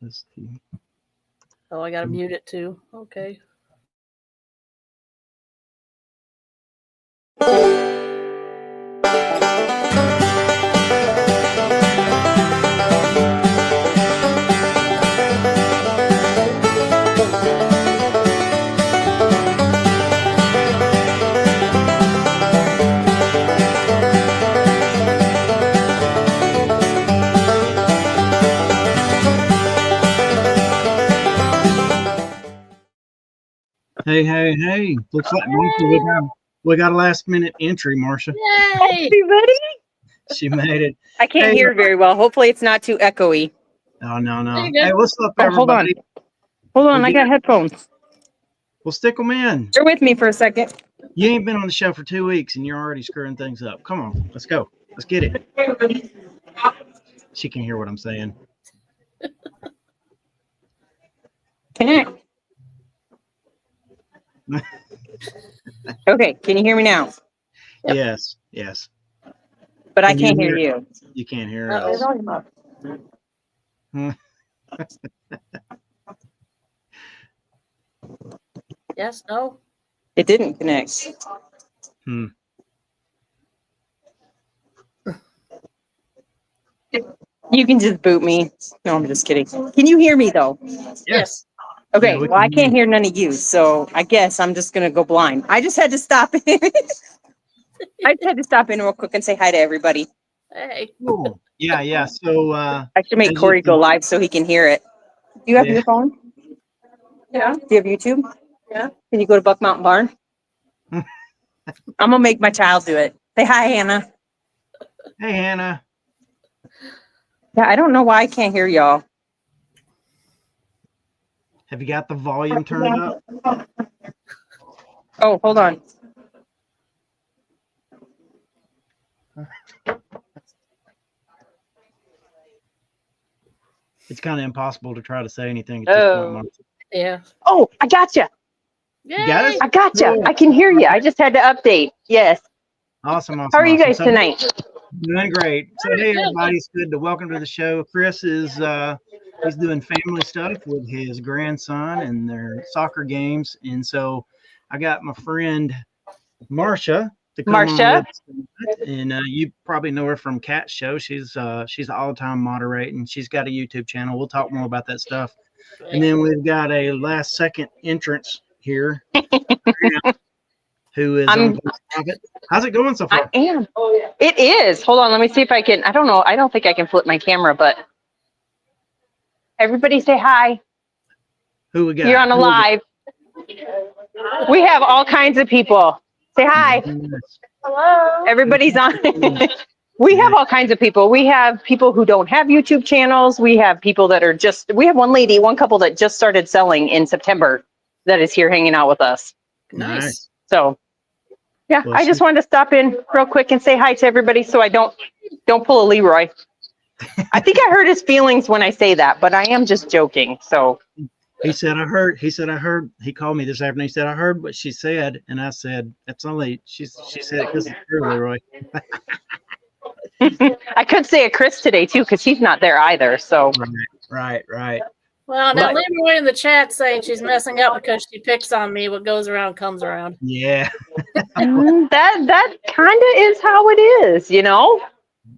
Let's see. Oh, I gotta mute it too. Okay. Hey. Looks like we got a last minute entry, Marcia. Yay! Everybody? She made it. I can't hear very well. Hopefully it's not too echoey. Oh, no. There you go. Hey, what's up, Oh, hold on. everybody? Hold on, I got headphones. We'll stick them in. Bear with me for a second. You ain't been on the show for 2 weeks and you're already screwing things up. Come on, let's go. Let's get it. She can hear what I'm saying. Connect. Okay, can you hear me now? Yep. Yes. But I can't hear you. You can't hear Uh-oh. us. Yes, no? It didn't connect. You can just boot me. No, I'm just kidding. Can you hear me though? Yes. Okay, Yeah, we well, I can hear can't hear none of you, so I guess I'm just gonna go blind. I just had to stop in. I just had to stop in real quick and say hi to everybody. Hey. Cool. Yeah. So I should make Corey go live so he can hear it. Do you have your phone? Yeah. Do you have YouTube? Yeah. Can you go to Buck Mountain Barn? I'm gonna make my child do it. Say hi, Hannah. Hey, Hannah. Yeah, I don't know why I can't hear y'all. Have you got the volume turned up? Oh, hold on. It's kind of impossible to try to say anything at this point, Marcia. Yeah. Oh, I gotcha. You got us? I gotcha. Cool. I can hear you. I just had to update. Yes. Awesome. How are you guys tonight? Doing great. So hey, everybody, it's good to welcome to the show. Chris is he's doing family stuff with his grandson and their soccer games, and so I got my friend Marcia to come on with, and you probably know her from Cat's show. She's all the time moderating. She's got a YouTube channel. We'll talk more about that stuff. And then we've got a last second entrance here. Who is on it? How's it going so far? I am. It is. Hold on. Let me see if I can. I don't know. I don't think I can flip my camera, but everybody say hi. Who we got? You're on a live. We have all kinds of people. Say hi. Hello. Everybody's on. We have all kinds of people. We have people who don't have YouTube channels. We have people that are we have one couple that just started selling in September that is here hanging out with us. Nice. So, yeah, well, I just wanted to stop in real quick and say hi to everybody so I don't pull a Leroy. I think I hurt his feelings when I say that, but I am just joking. So he said, I heard, he called me this afternoon. He said, I heard what she said. And I said, that's only, she said it because it's true, Leroy. I could say a Chris today too, because he's not there either. So right. Well, now Leroy in the chat saying she's messing up because she picks on me. What goes around comes around. Yeah. that kind of is how it is, you know.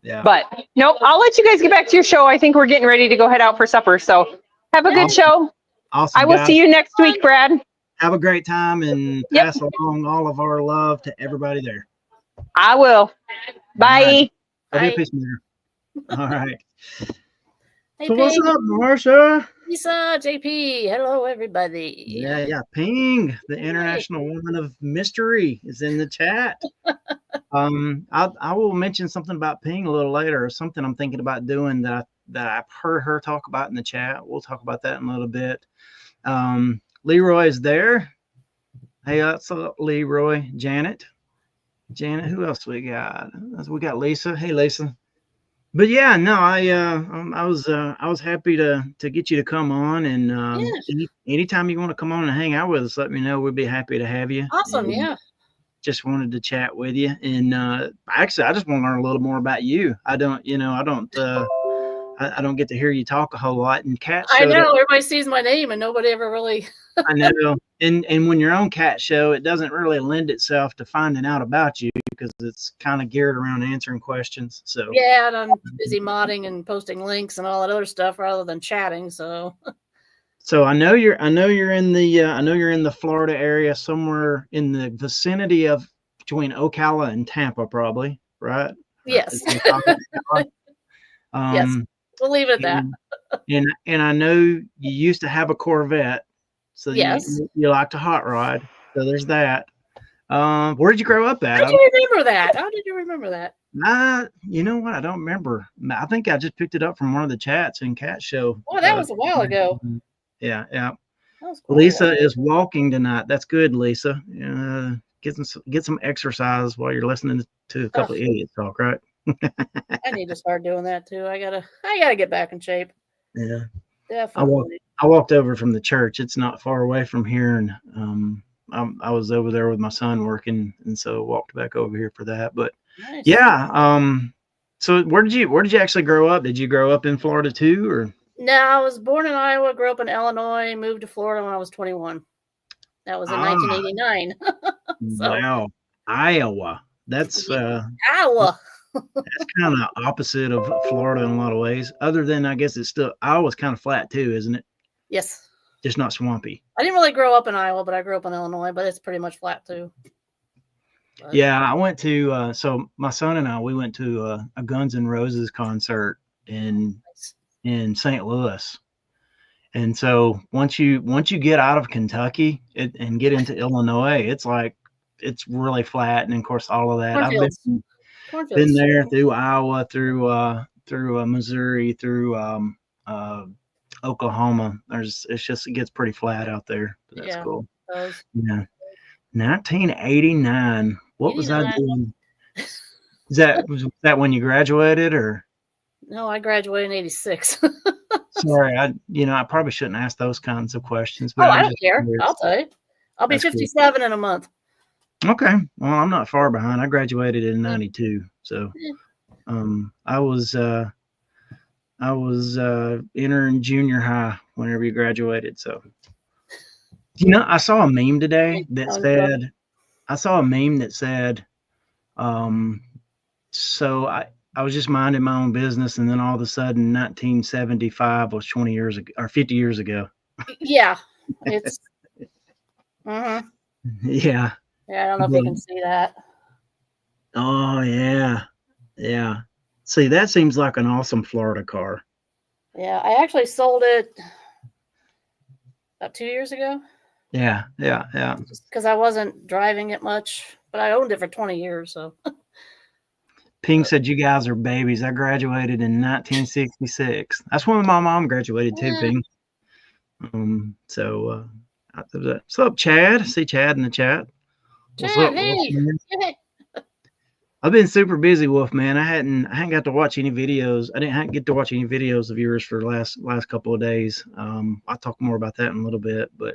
Yeah. But nope, I'll let you guys get back to your show. I think we're getting ready to go head out for supper. So have a good show. Awesome. I will see you next week, Brad. Have a great time and pass along all of our love to everybody there. I will. Bye. Bye. Peace, all right. Hey, so what's up, Marcia? Teresa, JP. Hello, everybody. Yeah. Ping, the International Woman of Mystery, is in the chat. I will mention something about Ping a little later, or something I'm thinking about doing that I've heard her talk about in the chat. We'll talk about that in a little bit. Leroy is there. Hey, what's up, Leroy? Janet, who else we got? We got Lisa. Hey, Lisa. But yeah, no, I was happy to get you to come on, and anytime you want to come on and hang out with us, let me know. We'd be happy to have you. Awesome, and just wanted to chat with you, and actually, I just want to learn a little more about you. I don't I don't get to hear you talk a whole lot. And cat I show. know everybody sees my name and nobody ever really. I know. And when you're on cat show, it doesn't really lend itself to finding out about you because it's kind of geared around answering questions. So Yeah, and I'm busy modding and posting links and all that other stuff rather than chatting. So I know you're in the Florida area, somewhere in the vicinity of between Ocala and Tampa, probably, right? yes, yes, we'll leave it at that. And I know you used to have a Corvette, so Yes. you like to hot rod. So there's that. Where did you grow up at? How did you remember that? How did you remember that? You know what? I don't remember. I think I just picked it up from one of the chats in Cat Show. Well, that was a while ago. Yeah. That was cool. Lisa is walking tonight. That's good, Lisa. Get some exercise while you're listening to a couple of idiots talk, right? I need to start doing that too. I gotta get back in shape. Yeah. Definitely. I walked over from the church. It's not far away from here, and I was over there with my son working, and so walked back over here for that. But Nice. yeah. So where did you actually grow up? Did you grow up in Florida too, or? No, I was born in Iowa, grew up in Illinois, moved to Florida when I was 21. That was in 1989. So, wow, Iowa. That's Iowa. that's kind of opposite of Florida in a lot of ways. Other than I guess it's still Iowa's kind of flat too, isn't it? Yes. Just not swampy. I didn't really grow up in Iowa, but I grew up in Illinois, but it's pretty much flat too. But, yeah, I went to so my son and we went to a Guns N' Roses concert in St. Louis. And so once you get out of Kentucky and get into Illinois, it's really flat. And of course, all of that. I've been there through Iowa, through Missouri, through Oklahoma. It gets pretty flat out there. But that's cool. Yeah. 1989. What was I doing? Was that when you graduated or? No, I graduated in 86. Sorry, I probably shouldn't ask those kinds of questions. But I don't care. Curious. I'll tell you. I'll be 57 in a month. Okay. Well, I'm not far behind. I graduated in 92. So I was entering junior high whenever you graduated. So I saw a meme today that said, so I was just minding my own business, and then all of a sudden 1975 was 20 years ago or 50 years ago. Yeah. It's Yeah. Yeah, I don't know if you can see that. Oh yeah. Yeah. See, that seems like an awesome Florida car. Yeah, I actually sold it about 2 years ago. Yeah. Because I wasn't driving it much, but I owned it for 20 years, so Ping said you guys are babies. I graduated in 1966. That's when my mom graduated too, Ping. What's up, Chad? I see Chad in the chat. What's up, hey. I've been super busy, Wolfman. I hadn't got to watch any videos. I didn't get to watch any videos of yours for the last couple of days. I'll talk more about that in a little bit, but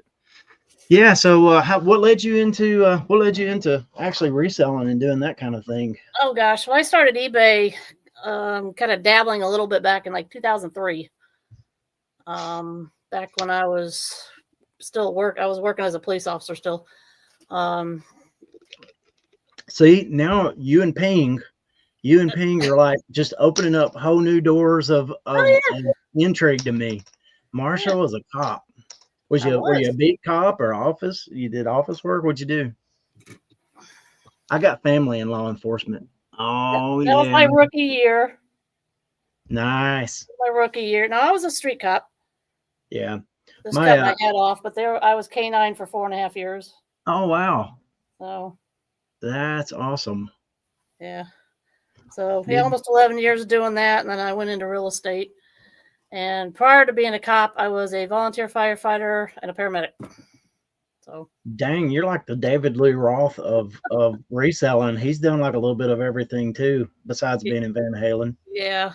yeah. So, what led you into actually reselling and doing that kind of thing? Oh gosh, well, I started eBay, kind of dabbling a little bit back in like 2003. Back when I was I was working as a police officer still. See, now you and Ping are like just opening up whole new doors of intrigue to me. Marshall was a cop. Were you a beat cop or office? You did office work? What'd you do? I got family in law enforcement. Oh, that was my rookie year. Nice. My rookie year. No, I was a street cop. Yeah. Just cut my head off, but I was K-9 for 4.5 years. Oh, wow. So that's awesome. Yeah. So almost 11 years of doing that, and then I went into real estate. And prior to being a cop, I was a volunteer firefighter and a paramedic. So dang, you're like the David Lee Roth of reselling. He's done like a little bit of everything too, besides being in Van Halen. Yeah.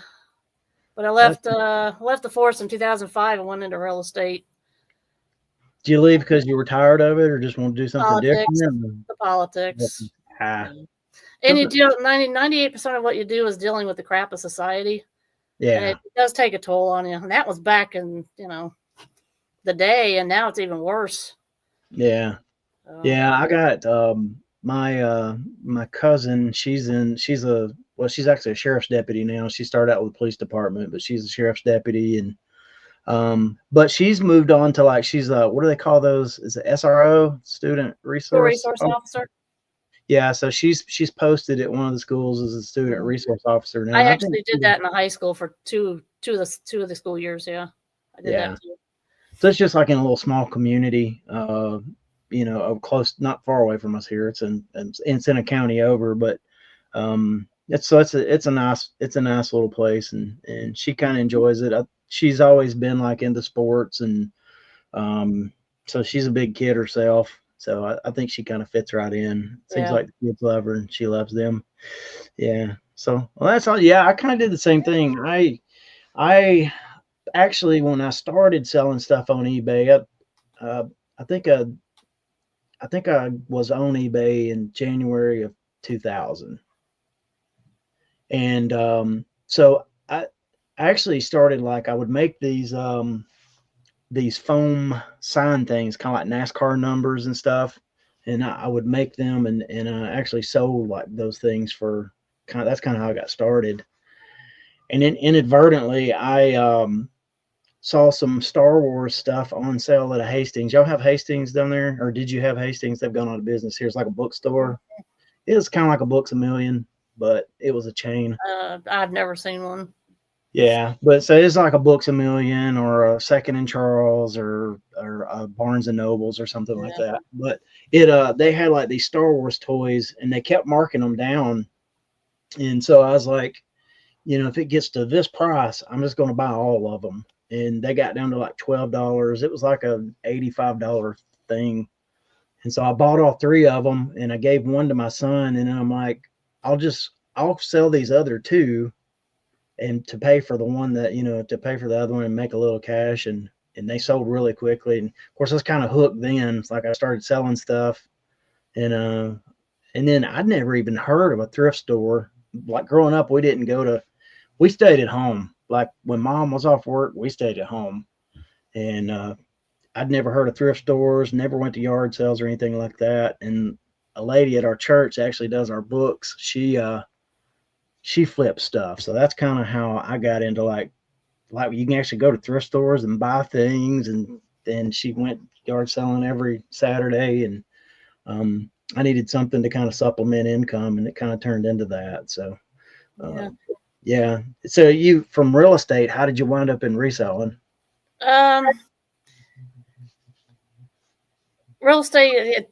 But I left the force in 2005 and went into real estate. Did you leave because you were tired of it, or just want to do something different? The politics. Ah. And you deal 98% of what you do is dealing with the crap of society. And it does take a toll on you. And that was back in, the day, and now it's even worse. Yeah. Yeah, I got my cousin, she's actually a sheriff's deputy now. She started out with the police department, but she's a sheriff's deputy, and but she's moved on to like she's what do they call those? Is it SRO, student resource officer? Yeah, so she's posted at one of the schools as a student resource officer now. I actually did that in the high school for two of the school years. Yeah, I did that too. So it's just like in a little small community, close, not far away from us here. It's in a county over, but it's a nice little place, and she kind of enjoys it. She's always been like into sports, and so she's a big kid herself. So I think she kind of fits right in. Seems like the kids love her and she loves them. Yeah. So that's all. Yeah, I kind of did the same thing. I actually, when I started selling stuff on eBay, I think I was on eBay in January of 2000, and so I actually started like I would make these foam sign things, kind of like NASCAR numbers and stuff, and I would make them, and I actually sold like those things for that's kind of how I got started. And then inadvertently, I saw some Star Wars stuff on sale at a Hastings. Y'all have Hastings down there, or did you have Hastings? They've gone out of business. Here's like a bookstore. It was kind of like a Books A Million, but it was a chain. I've never seen one. Yeah, but so it's like a Books A Million or a Second and Charles or Barnes and Nobles or something like that. But they had like these Star Wars toys, and they kept marking them down. And so I was like, if it gets to this price, I'm just going to buy all of them. And they got down to like $12. It was like a $85 thing. And so I bought all 3 of them, and I gave one to my son. And I'm like, I'll sell these other 2, and to pay for the one that, to pay for the other one and make a little cash. And they sold really quickly. And of course I was kind of hooked then. It's like I started selling stuff, and then I'd never even heard of a thrift store. Like growing up, we stayed at home. Like when mom was off work, we stayed at home, and I'd never heard of thrift stores, never went to yard sales or anything like that. And a lady at our church actually does our books. She flips stuff. So that's kind of how I got into like you can actually go to thrift stores and buy things. And then she went yard selling every Saturday, and I needed something to kind of supplement income, and it kind of turned into that. So yeah. So you, from real estate, how did you wind up in reselling? Real estate,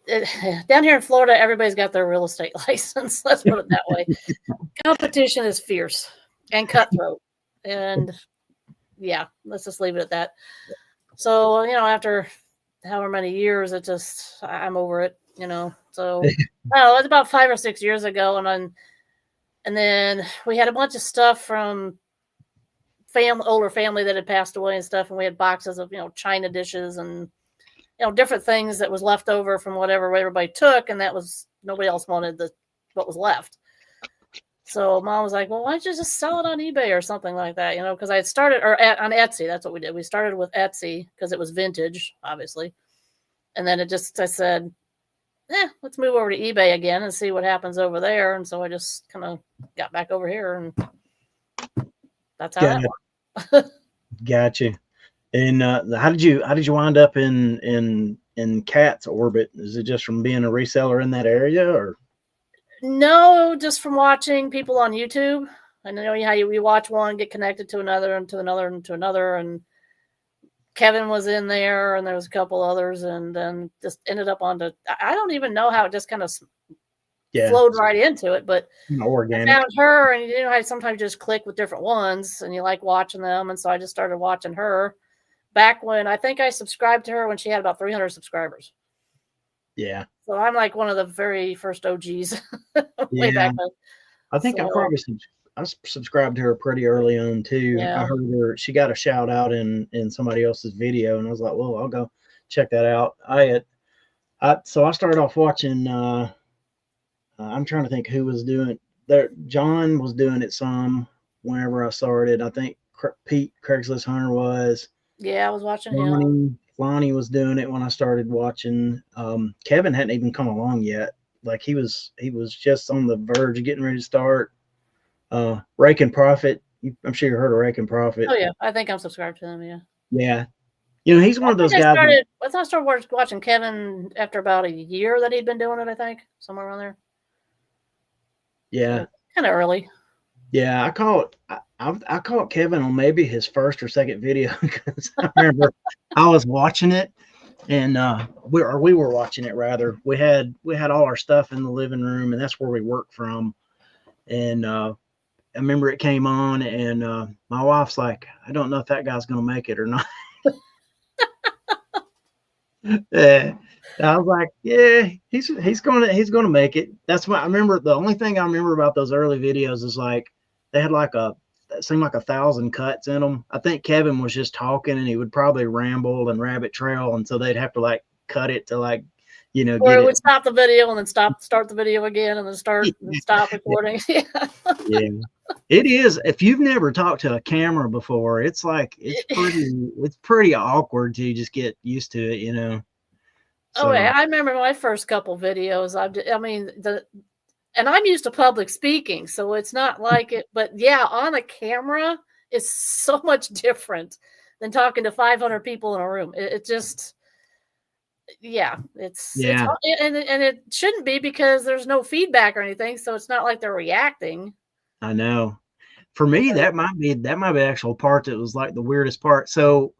down here in Florida, everybody's got their real estate license. Let's put it that way. Competition is fierce and cutthroat. And let's just leave it at that. So, after however many years, I'm over it, So, it was about 5 or 6 years ago. And then we had a bunch of stuff from older family that had passed away and stuff. And we had boxes of, china dishes and, different things that was left over from whatever everybody took. And that was, nobody else wanted what was left. So mom was like, well, why don't you just sell it on eBay or something like that? Because I had started on Etsy. That's what we did. We started with Etsy because it was vintage, obviously. And then I said, let's move over to eBay again and see what happens over there. And so I just kind of got back over here, and that's how that worked. Gotcha. And how did you wind up in Cat's orbit? Is it just from being a reseller in that area, or? No, just from watching people on YouTube. I know how we watch one, get connected to another, and to another, and to another, and Kevin was in there, and there was a couple others, and then just ended up I don't even know how it just kind of flowed right into it, but organic. I found her, and I sometimes just click with different ones, and you like watching them, and so I just started watching her back when I think I subscribed to her when she had about 300 subscribers. Yeah. So I'm like one of the very first OGs way back then. I think I subscribed to her pretty early on too. Yeah. I heard her, she got a shout out in somebody else's video, and I was like, well, I'll go check that out. So I started off watching, I'm trying to think who was doing there. John was doing it some, whenever I started. I think Pete Craigslist Hunter was. Yeah, I was watching him. Lonnie was doing it when I started watching. Kevin hadn't even come along yet. Like he was just on the verge of getting ready to start. Rake and Profit. I'm sure you heard of Rake and Profit. Oh yeah, I think I'm subscribed to him. Yeah. Yeah. He's one of those guys. I started watching Kevin after about a year that he'd been doing it. I think somewhere around there. Yeah. Kind of early. Yeah, I caught Kevin on maybe his first or second video because I remember I was watching it, and we were watching it rather. We had all our stuff in the living room, and that's where we work from. And I remember it came on, and my wife's like, "I don't know if that guy's going to make it or not." Yeah. I was like, "Yeah, he's gonna make it." That's what I remember. The only thing I remember about those early videos is like they had it seemed like 1,000 cuts in them. I think Kevin was just talking, and he would probably ramble and rabbit trail, and so they'd have to like cut it to like, or it would stop the video and then start the video again and then start and stop recording. Yeah. It is. If you've never talked to a camera before, it's like it's pretty awkward to just get used to it, So. Oh yeah, I remember my first couple videos. And I'm used to public speaking, so it's not like it. But yeah, on a camera is so much different than talking to 500 people in a room. It just, it's and it shouldn't be because there's no feedback or anything, so it's not like they're reacting. I know. For me, that might be the actual part that was like the weirdest part. So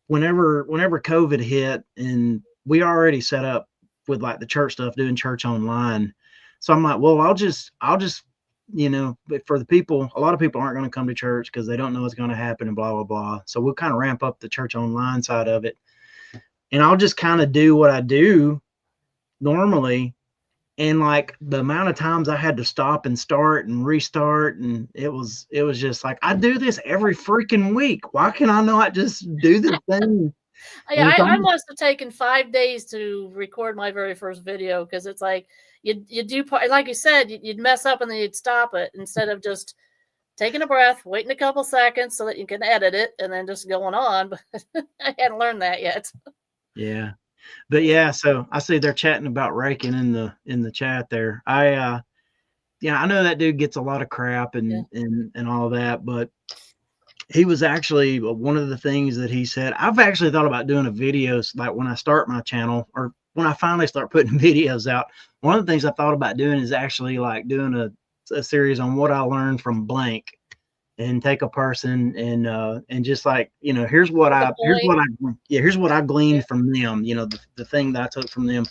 whenever COVID hit, and we already set up with like the church stuff, doing church online. So I'm like, well, I'll just, but for the people, a lot of people aren't going to come to church because they don't know what's going to happen and blah, blah, blah. So we'll kind of ramp up the church online side of it. And I'll just kind of do what I do normally. And like the amount of times I had to stop and start and restart, and it was just like, I do this every freaking week. Why can I not just do this thing? Yeah, I must have taken 5 days to record my very first video because it's like you do, like you said, you'd mess up and then you'd stop it instead of just taking a breath, waiting a couple seconds so that you can edit it and then just going on. But I hadn't learned that yet. Yeah. But yeah, so I see they're chatting about raking in the chat there. I know that dude gets a lot of crap and all that, but he was actually one of the things that he said. I've actually thought about doing a videos like when I start my channel or when I finally start putting videos out. One of the things I thought about doing is actually like doing a series on what I learned from blank, and take a person and just like, here's what I gleaned from them, the thing that I took from them.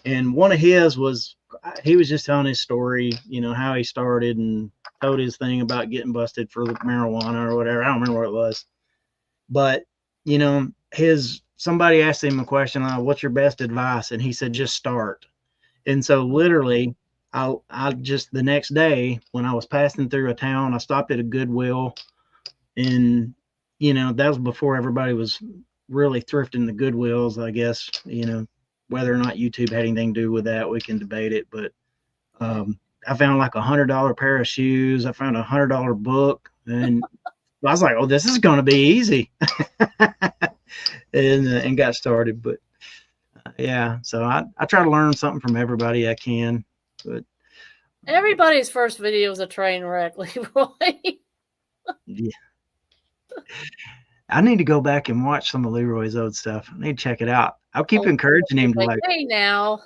And one of his was, he was just telling his story, how he started and told his thing about getting busted for marijuana or whatever. I don't remember what it was, but somebody asked him a question, what's your best advice? And he said, just start. And so literally I just the next day when I was passing through a town, I stopped at a Goodwill, and that was before everybody was really thrifting the Goodwills, I guess. Whether or not YouTube had anything to do with that, we can debate it, but I found like $100 pair of shoes. I found $100 book, and I was like, oh, this is going to be easy. and got started. But yeah, so I try to learn something from everybody I can. But everybody's first video is a train wreck, Leroy. Yeah. I need to go back and watch some of Leroy's old stuff. I need to check it out. I'll keep encouraging him to like. Hey, now.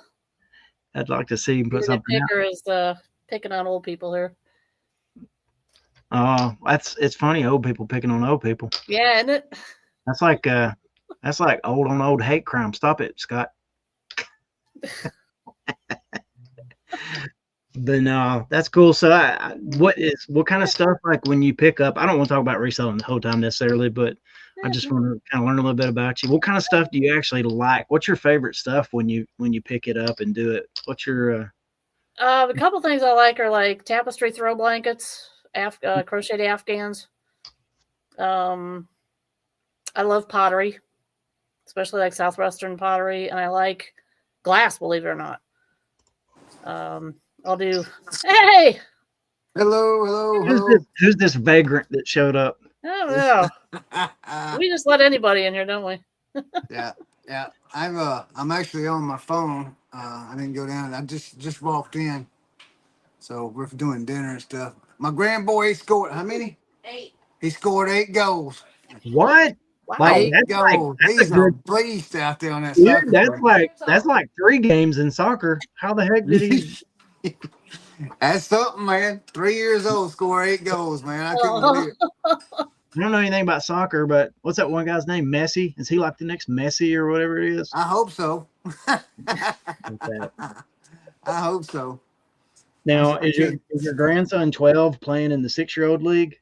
I'd like to see him put something out. Picker is picking on old people here. Oh, it's funny, old people picking on old people. Yeah, isn't it? That's like old on old hate crime. Stop it, Scott. But no, that's cool. So what kind of stuff, like when you pick up, I don't want to talk about reselling the whole time necessarily, but I just want to kind of learn a little bit about you. What kind of stuff do you actually like? What's your favorite stuff when you pick it up and do it? What's your a couple things I like are like tapestry throw blankets, crocheted Afghans. I love pottery, especially like Southwestern pottery, and I like glass, believe it or not. I'll do, hey, Hello. Who's this vagrant that showed up? I don't know. We just let anybody in here, don't we? Yeah. I'm actually on my phone. I didn't go down. I just walked in, so we're doing dinner and stuff. My grandboy scored how many? 8. He scored 8 goals. What? Wow. Like 8 goals. that's a He's a good beast out there on that dude. soccer That's like 3 games in soccer. How the heck did he? field. That's something, man. 3 years old, score 8 goals, man. I couldn't Oh. believe it. I don't know anything about soccer, but what's that one guy's name? Messi? Is he like the next Messi or whatever it is? I hope so. Okay. I hope so. Now, I can't- is your grandson 12 playing in the 6-year-old league?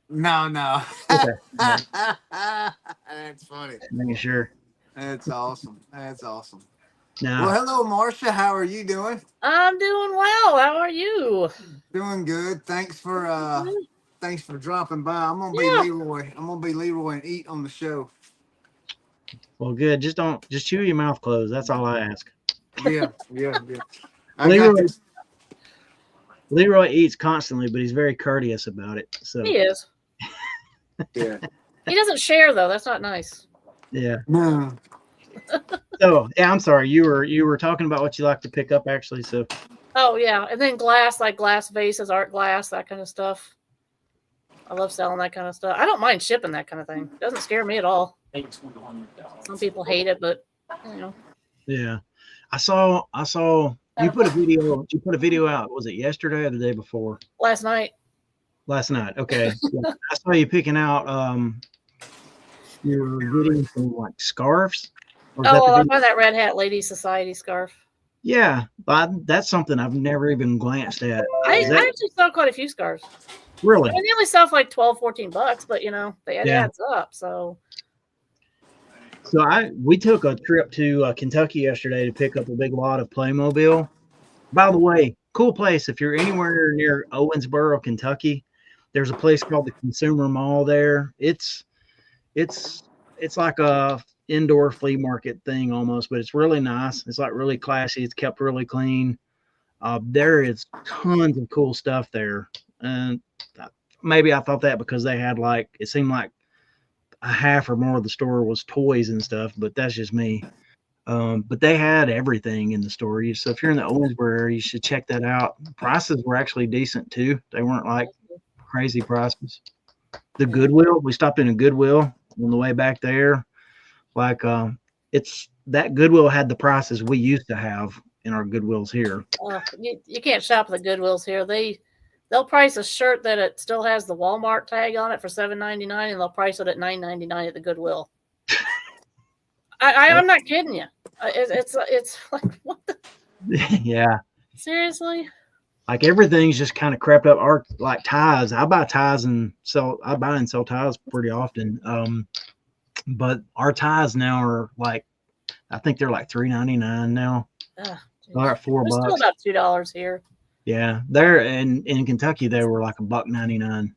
No. Okay. That's funny. Making sure. That's awesome. Now, Well, hello, Marcia. How are you doing? I'm doing well. How are you? Doing good. Thanks for dropping by. I'm gonna be Yeah. Leroy. And eat on the show. well, good. Just chew your mouth closed. That's all I ask. Yeah. I Leroy, got this. Leroy eats constantly, but he's very courteous about it. So He is. Yeah. He doesn't share though. That's not nice. yeah. No. So yeah, I'm sorry. You were talking about what you like to pick up actually. So Oh yeah, and then glass, like glass vases, art glass, that kind of stuff. I love selling that kind of stuff. I don't mind shipping that kind of thing. It doesn't scare me at all. Some people hate it, but you know. yeah, I saw you put a video. You put a video out. Was it yesterday or the day before? Last night. Last night. Okay. Yeah, I saw you picking out. You were getting some like scarves. Or is that Oh, the I video? buy that Red Hat Lady Society scarf. Yeah, that's something I've never even glanced at. I Is that actually sell quite a few scarves. really? I mean, they only sell for like $12-$14, but you know, it Yeah. adds up. So So we took a trip to Kentucky yesterday to pick up a big lot of Playmobil. By the way, cool place. If you're anywhere near Owensboro, Kentucky, there's a place called the Consumer Mall there. It's like a indoor flea market thing almost, but it's really nice. It's like really classy. It's kept really clean. There is tons of cool stuff there. And maybe I thought that because they had it seemed like a half or more of the store was toys and stuff, but that's just me. But they had everything in the store. So if you're in the Owensboro area, you should check that out. Prices were actually decent too. They weren't like crazy prices. The Goodwill, we stopped in a Goodwill on the way back there. It's that Goodwill had the prices we used to have in our Goodwills here. you can't shop at the Goodwills here. They'll price a shirt that it still has the Walmart tag on it for $7.99, and they'll price it at $9.99 at the Goodwill. I'm not kidding you. It's like what the Yeah. seriously? Like everything's just kind of crept up. Our like ties, I buy and sell ties pretty often. But our ties now are like, I think they're like $3.99 now. They're at $4. They're still about $2 here. Yeah, they're in Kentucky. They were like $1.99.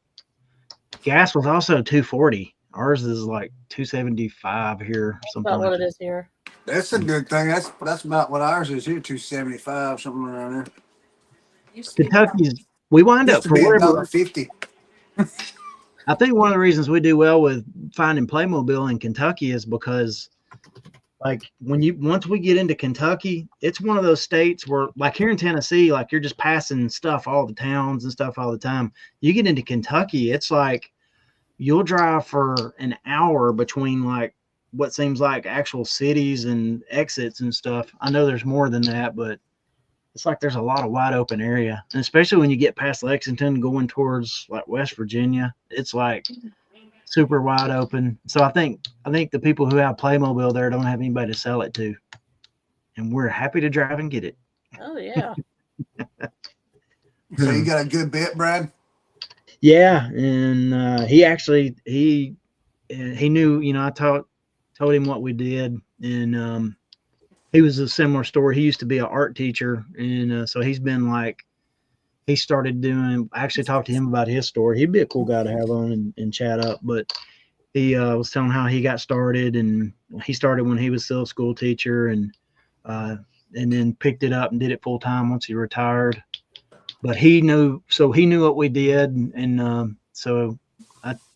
Gas was also $2.40. Ours is like $2.75 here. Something About like what that. it is here. That's a good thing. That's about what ours is here, 275, something around there. Kentucky's, we wind Used up to be for $1.50. I think one of the reasons we do well with finding Playmobil in Kentucky is because, like, once we get into Kentucky, it's one of those states where, like here in Tennessee, like you're just passing stuff, all the towns and stuff all the time. You get into Kentucky, it's like you'll drive for an hour between like what seems like actual cities and exits and stuff. I know there's more than that, but it's like there's a lot of wide open area, and especially when you get past Lexington going towards like West Virginia, it's like super wide open. So I think the people who have Playmobil there don't have anybody to sell it to, and we're happy to drive and get it. Oh yeah. So you got a good bit, Brad? Yeah, and he knew. I told him what we did, and he was a similar story. He used to be an art teacher, and so he's been like, he started doing. I actually talked to him about his story. He'd be a cool guy to have on and chat up. But he was telling how he got started, and he started when he was still a school teacher, and then picked it up and did it full time once he retired. but he knew what we did, and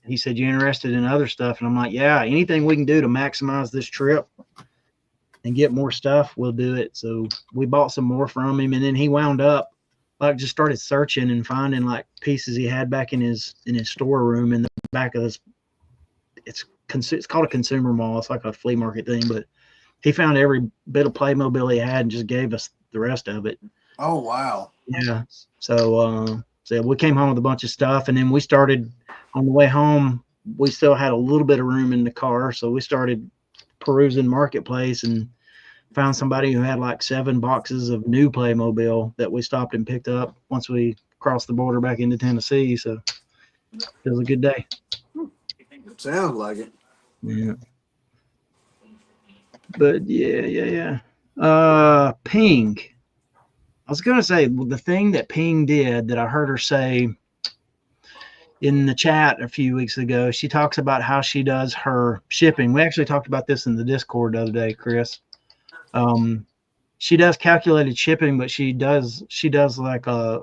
he said, "You interested in other stuff?" And I'm like, "Yeah, anything we can do to maximize this trip and get more stuff, we'll do it." So we bought some more from him, and then he wound up like just started searching and finding like pieces he had back in his storeroom in the back of this. It's called a consumer mall. It's like a flea market thing, but he found every bit of Playmobil he had and just gave us the rest of it. Oh, wow. Yeah. So we came home with a bunch of stuff, and then we started on the way home. We still had a little bit of room in the car, so we started perusing Marketplace and found somebody who had like 7 boxes of new Playmobil that we stopped and picked up once we crossed the border back into Tennessee. So it was a good day. Sounds like it. Yeah. But yeah. Ping. I was going to say the thing that Ping did that I heard her say in the chat a few weeks ago, she talks about how she does her shipping. We actually talked about this in the Discord the other day, Chris. She does calculated shipping, but she does like a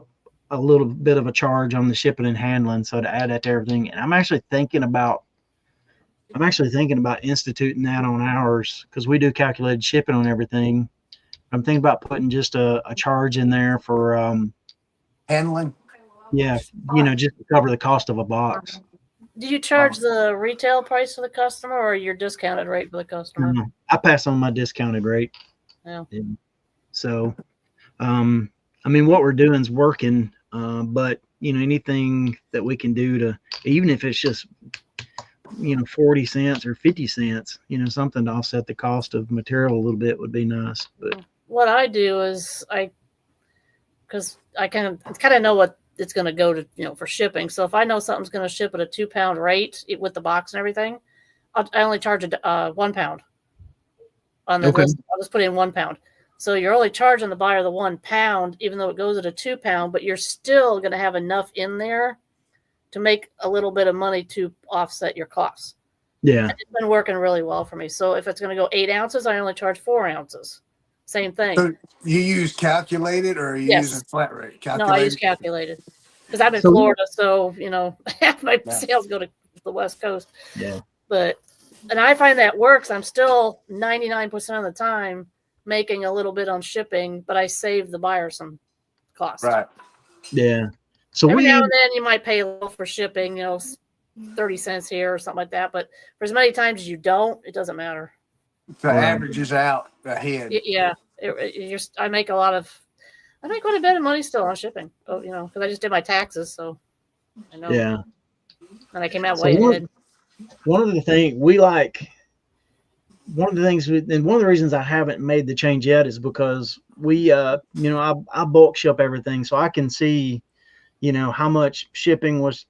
little bit of a charge on the shipping and handling. So to add that to everything, and I'm actually thinking about instituting that on ours because we do calculated shipping on everything. I'm thinking about putting just a charge in there for Handling. Yeah, just to cover the cost of a box. Do you charge the retail price to the customer or your discounted rate for the customer? I pass on my discounted rate. Yeah. So, what we're doing is working, but anything that we can do to, even if it's just 40 cents or 50 cents, something to offset the cost of material a little bit would be nice. But what I do is because I kind of know what it's going to go to, for shipping. So if I know something's going to ship at a 2-pound rate with the box and everything, I only charge 1 pound on the list. I'll just put in 1 pound. So you're only charging the buyer the 1 pound, even though it goes at a 2 pound, but you're still going to have enough in there to make a little bit of money to offset your costs. Yeah. And it's been working really well for me. So if it's going to go 8 ounces, I only charge 4 ounces. Same thing. So you use calculated or are you using flat rate? Calculated? No, I use calculated because I'm in Florida. So, half my sales go to the West Coast. Yeah. And I find that works. I'm still 99% of the time making a little bit on shipping, but I save the buyer some cost. Right. Yeah. So every now and then you might pay a little for shipping, 30 cents here or something like that. But for as many times as you don't, it doesn't matter. The averages out ahead. Yeah. I make quite a bit of money still on shipping, because I just did my taxes. So I know. Yeah. And I came out way ahead. One of the things and one of the reasons I haven't made the change yet is because we, I bulk ship everything. So I can see, how much shipping was,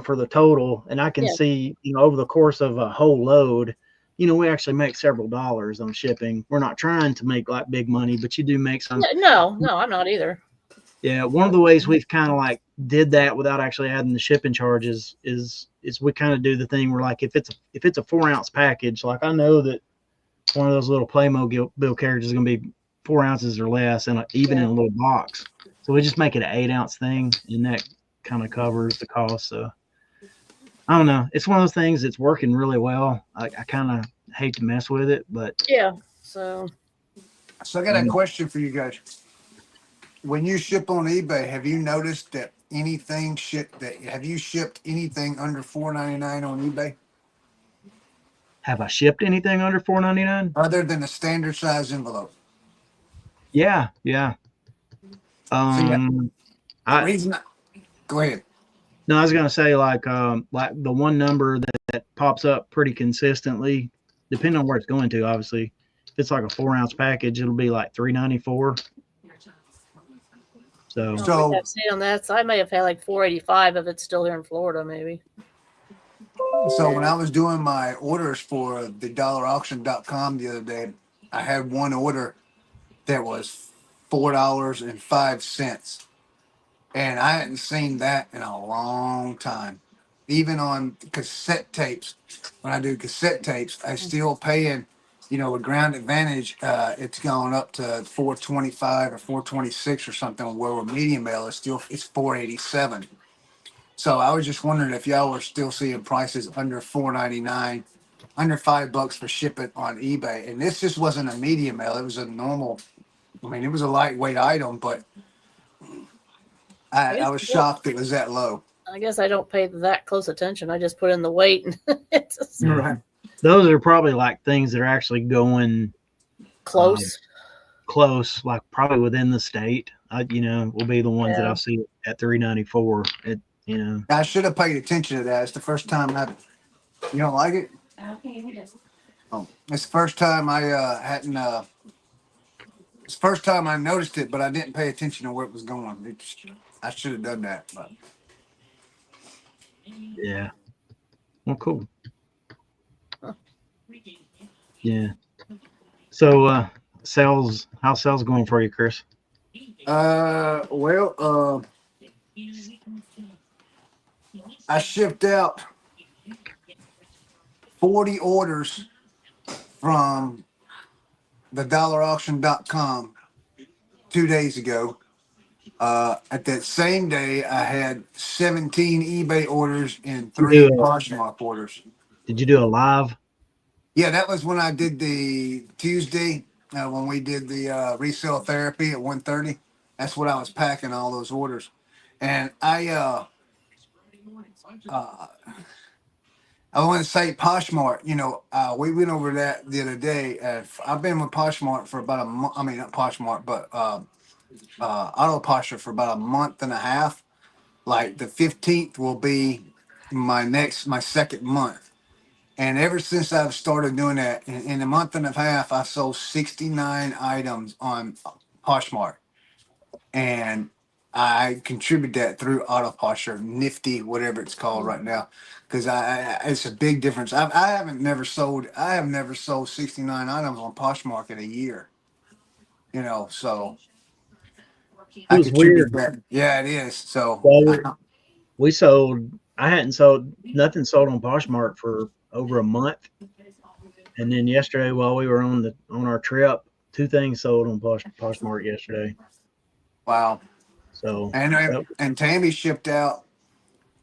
for the total. And I can see, over the course of a whole load, we actually make several dollars on shipping. We're not trying to make like big money, but you do make some. No, I'm not either. Yeah. One of the ways we've kind of like did that without actually adding the shipping charges is we kind of do the thing where like, if it's a 4 ounce package, like I know that one of those little Playmobil carriages is going to be 4 ounces or less, and even in a little box. So we just make it an 8 ounce thing, and that kind of covers the cost. So I don't know. It's one of those things that's working really well. I kind of hate to mess with it, but yeah. So I got a question for you guys. When you ship on eBay, have you noticed that have you shipped anything under $4.99 on eBay? Have I shipped anything under $4.99? Other than a standard size envelope? Yeah. Go ahead. No, I was gonna say like the one number that pops up pretty consistently, depending on where it's going to. Obviously, if it's like a 4 ounce package, it'll be like $3.94. So I've seen on that. So I may have had like $4.85 if it's still here in Florida, maybe. So when I was doing my orders for the dollarauction.com the other day, I had one order that was $4.05. And I hadn't seen that in a long time. Even on cassette tapes, when I do cassette tapes, I still paying with Ground Advantage, it's gone up to 425 or 426 or something. Where with Medium Mail, it's 487. So I was just wondering if y'all were still seeing prices under 499, under $5 for shipping on eBay. And this just wasn't a Medium Mail; it was a normal. I mean, it was a lightweight item, but I was shocked it was that low. I guess I don't pay that close attention. I just put in the weight, and it's just Right. Those are probably like things that are actually going close. close, like probably within the state. Will be the ones that Yeah. I'll see at 394. I should have paid attention to that. It's the first time You don't like it? Oh, it's the first time I hadn't. It's the first time I noticed it, but I didn't pay attention to where it was going. I should have done that. But Yeah. Well, cool. Yeah. So, how's sales going for you, Chris? well, I shipped out 40 orders from the dollarauction.com 2 days ago. At that same day, I had 17 eBay orders and 3 Poshmark orders. Did you do a live? Yeah, that was when I did the Tuesday, when we did the resale therapy at 1:30. That's what I was packing all those orders. And I want to say Poshmark, we went over that the other day. I've been with Poshmark for about a month. I mean, not Poshmark, but Auto Posture for about a month and a half. Like the 15th will be my second month. And ever since I've started doing that, in a month and a half, I sold 69 items on Poshmark. And I contribute that through Auto Posture, Nifty, whatever it's called right now, because it's a big difference. I have never sold 69 items on Poshmark in a year. So It was weird. that. Yeah, it is. So Well, I hadn't sold nothing sold on Poshmark for over a month. And then yesterday, while we were on our trip, 2 things sold on Poshmark yesterday. wow. So And Tammy shipped out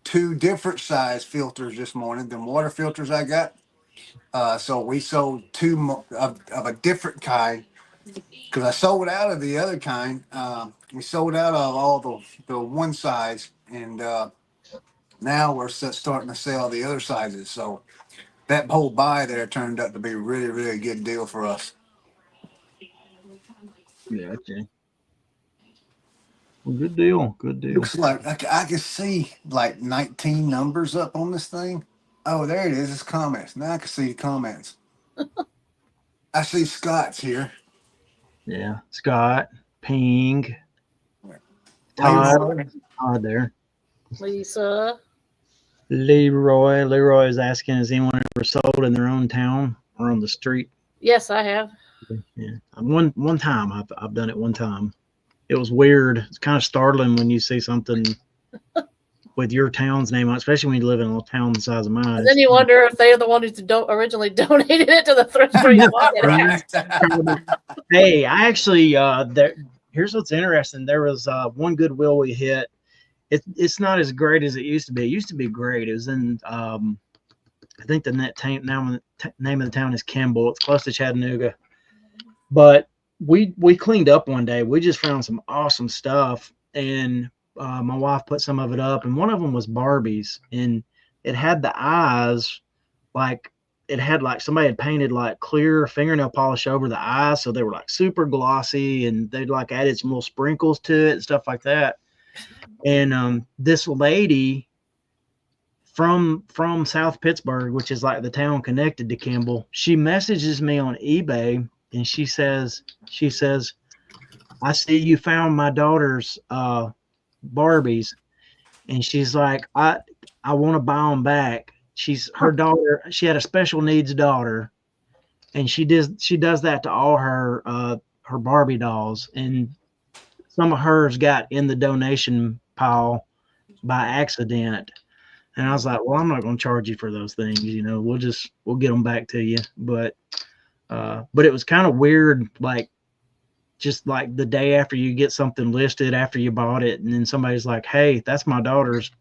2 different size filters this morning, the water filters I got. So we sold 2 of a different kind because I sold out of the other kind. We sold out of all the one size, and now we're starting to sell the other sizes. So that whole buy there turned out to be a really, really good deal for us. yeah, okay. Well, good deal. Good deal. Looks like I can see like 19 numbers up on this thing. Oh, there it is. It's comments. Now I can see the comments. I see Scott's here. Yeah, Scott, Ping, Leroy. Todd there. Lisa. Leroy is asking, has anyone ever sold in their own town or on the street? Yes, I have. Yeah, one time I've done it one time. It was weird. It's kind of startling when you see something with your town's name on, especially when you live in a little town the size of mine. And then you wonder if they're the ones who originally donated it to the thrift store you bought it at. Hey, I actually here's what's interesting. There was one Goodwill we hit. It's not as great as it used to be. It used to be great. It was in I think the name of the town is Kimball. It's close to Chattanooga. But we cleaned up one day. We just found some awesome stuff, and my wife put some of it up, and one of them was Barbie's, and it had the eyes like somebody had painted like clear fingernail polish over the eyes, so they were like super glossy, and they'd like added some little sprinkles to it and stuff like that. And this lady from South Pittsburgh, which is like the town connected to Kimball, she messages me on eBay, and she says, I see you found my daughter's Barbies, and she's like, I want to buy them back. Her daughter, she had a special needs daughter, and she does that to all her Barbie dolls, and some of hers got in the donation pile by accident. And I was like, well, I'm not going to charge you for those things. We'll get them back to you. But But it was kind of weird, like just like the day after you get something listed after you bought it, and then somebody's like, "Hey, that's my daughter's."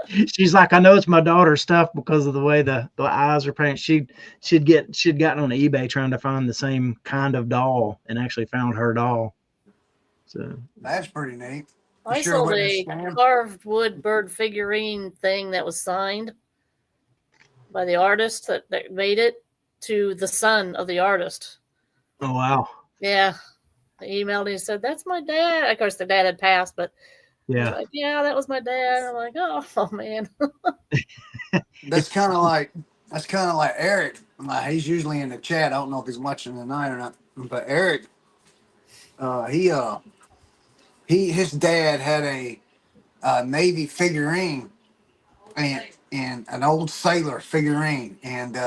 She's like, "I know it's my daughter's stuff because of the way the eyes are painted." She'd gotten on eBay trying to find the same kind of doll and actually found her doll. So That's pretty neat. You I sure it sold wasn't a scam? carved wood bird figurine thing that was signed by the artist that made it to the son of the artist. oh wow. Yeah. He emailed me and said, "That's my dad." Of course, the dad had passed, but he's Yeah. like, "Yeah, that was my dad." I'm like, oh man. That's kind of like Eric. He's usually in the chat. I don't know if he's watching tonight or not. But Eric, his dad had a Navy figurine and an old sailor figurine, and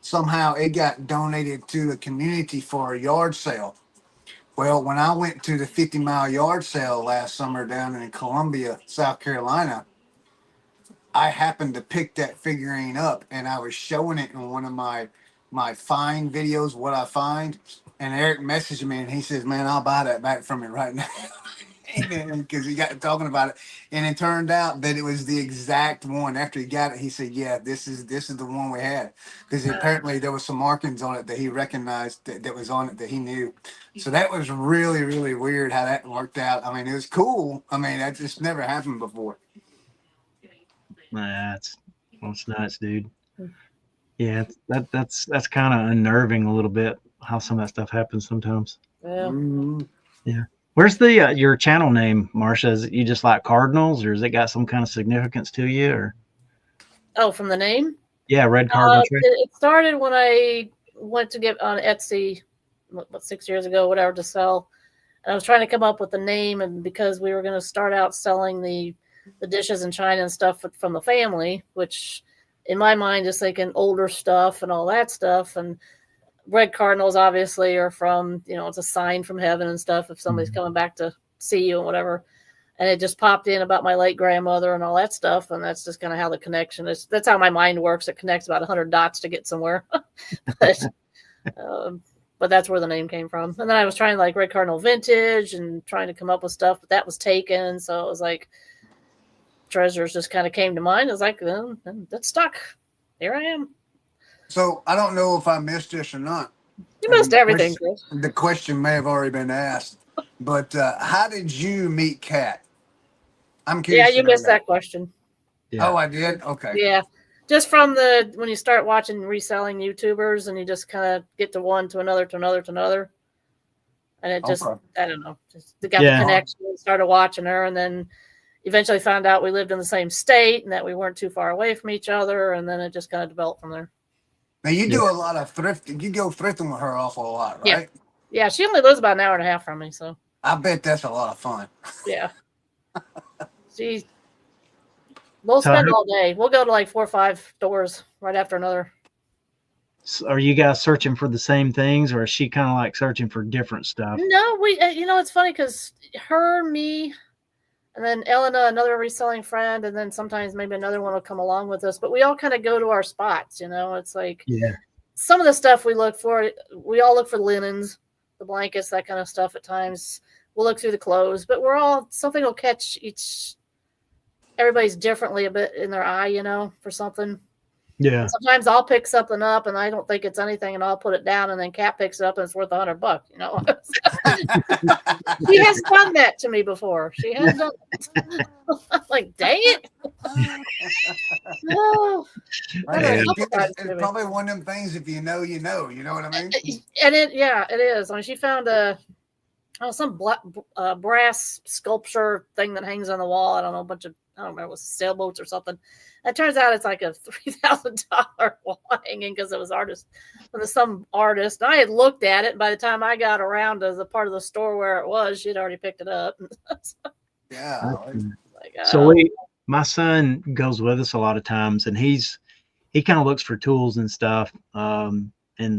somehow it got donated to the community for a yard sale. Well, when I went to the 50-mile yard sale last summer down in Columbia, South Carolina, I happened to pick that figurine up, and I was showing it in one of my find videos, what I find. And Eric messaged me, and he says, "Man, I'll buy that back from you right now." Because he got to talking about it, and it turned out that it was the exact one. After he got it, he said, "Yeah, this is the one we had," because apparently there was some markings on it that he recognized that was on it that he knew. So that was really, really weird how that worked out. I mean, it was cool. I mean, that just never happened before. That's nuts, dude. Yeah, that's kind of unnerving a little bit how some of that stuff happens sometimes. Yeah. Mhm. Yeah. Where's the your channel name, Marsha? Is it you just like Cardinals, or has it got some kind of significance to you? Or Oh, from the name? yeah, Red Cardinal Trade. It started when I went to get on Etsy, 6 years ago, whatever, to sell. And I was trying to come up with a name, and because we were going to start out selling the dishes and china and stuff from the family, which in my mind is thinking older stuff and all that stuff. And red cardinals obviously are from, it's a sign from heaven and stuff if somebody's coming back to see you and whatever. And it just popped in about my late grandmother and all that stuff. And that's just kind of how the connection is. That's how my mind works. It connects about 100 dots to get somewhere. But that's where the name came from. And then I was trying like Red Cardinal Vintage and trying to come up with stuff, but that was taken. So it was like Treasures just kind of came to mind. I was like, that's stuck. Here I am. So I don't know if I missed this or not. You missed everything, Chris. The question may have already been asked, but how did you meet Kat? I'm curious. Yeah, you missed that question. Yeah. Oh, I did? Okay. Yeah. Just from when you start watching reselling YouTubers and you just kind of get to one to another to another to another. And it just, I don't know, just got the connection and started watching her. And then eventually found out we lived in the same state and that we weren't too far away from each other. And then it just kind of developed from there. Now you do a lot of thrifting. You go thrifting with her awful lot, right? Yeah. She only lives about an hour and a half from me. So I bet that's a lot of fun. Yeah. We'll spend all day. We'll go to like 4 or 5 stores right after another. So are you guys searching for the same things, or is she kind of like searching for different stuff? No, we. It's funny because her, me, and then Elena, another reselling friend, and then sometimes maybe another one will come along with us. But we all kind of go to our spots. It's like some of the stuff we look for. We all look for linens, the blankets, that kind of stuff. At times, we'll look through the clothes, but something will catch everybody's differently a bit in their eye, for something. Yeah. Sometimes I'll pick something up and I don't think it's anything and I'll put it down and then Kat picks it up and it's worth $100, She has done that to me before. She has done it. I'm like, dang it. No. It's probably one of them things, if you know, you know what I mean? And it is. I mean, she found some brass sculpture thing that hangs on the wall. I don't know, I don't remember, it was sailboats or something. It turns out it's like a $3,000 wall hanging because it was some artist. And I had looked at it, and by the time I got around to the part of the store where it was, she'd already picked it up. Yeah. So my son goes with us a lot of times, and he kind of looks for tools and stuff. And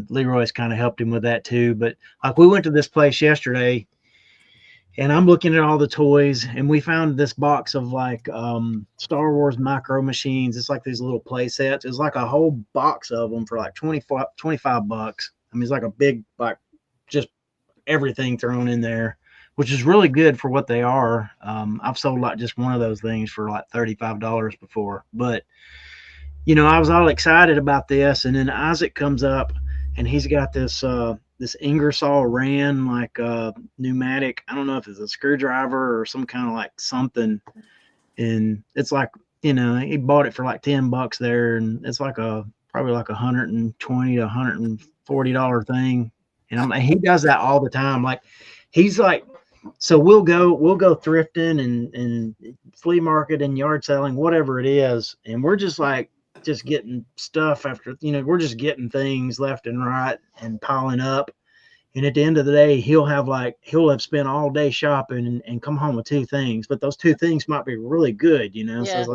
Leroy's kind of helped him with that too. But like we went to this place yesterday, And I'm looking at all the toys, and we found this box of like Star Wars micro machines. It's like these little play sets. It's like a whole box of them for like 25 bucks. I mean, it's like a big, like just everything thrown in there, which is really good for what they are. I've sold like just one of those things for like $35 before, but I was all excited about this, and then Isaac comes up, and he's got this Ingersoll Rand like pneumatic. I don't know if it's a screwdriver or some kind of like something, and it's like he bought it for like $10 there, and it's like probably like $120 to $140 thing, and he does that all the time. Like he's like, so we'll go thrifting and flea market and yard selling, whatever it is, and we're just like just getting stuff after we're just getting things left and right and piling up. And at the end of the day, he'll have spent all day shopping and come home with two things, but those two things might be really good. So Yeah.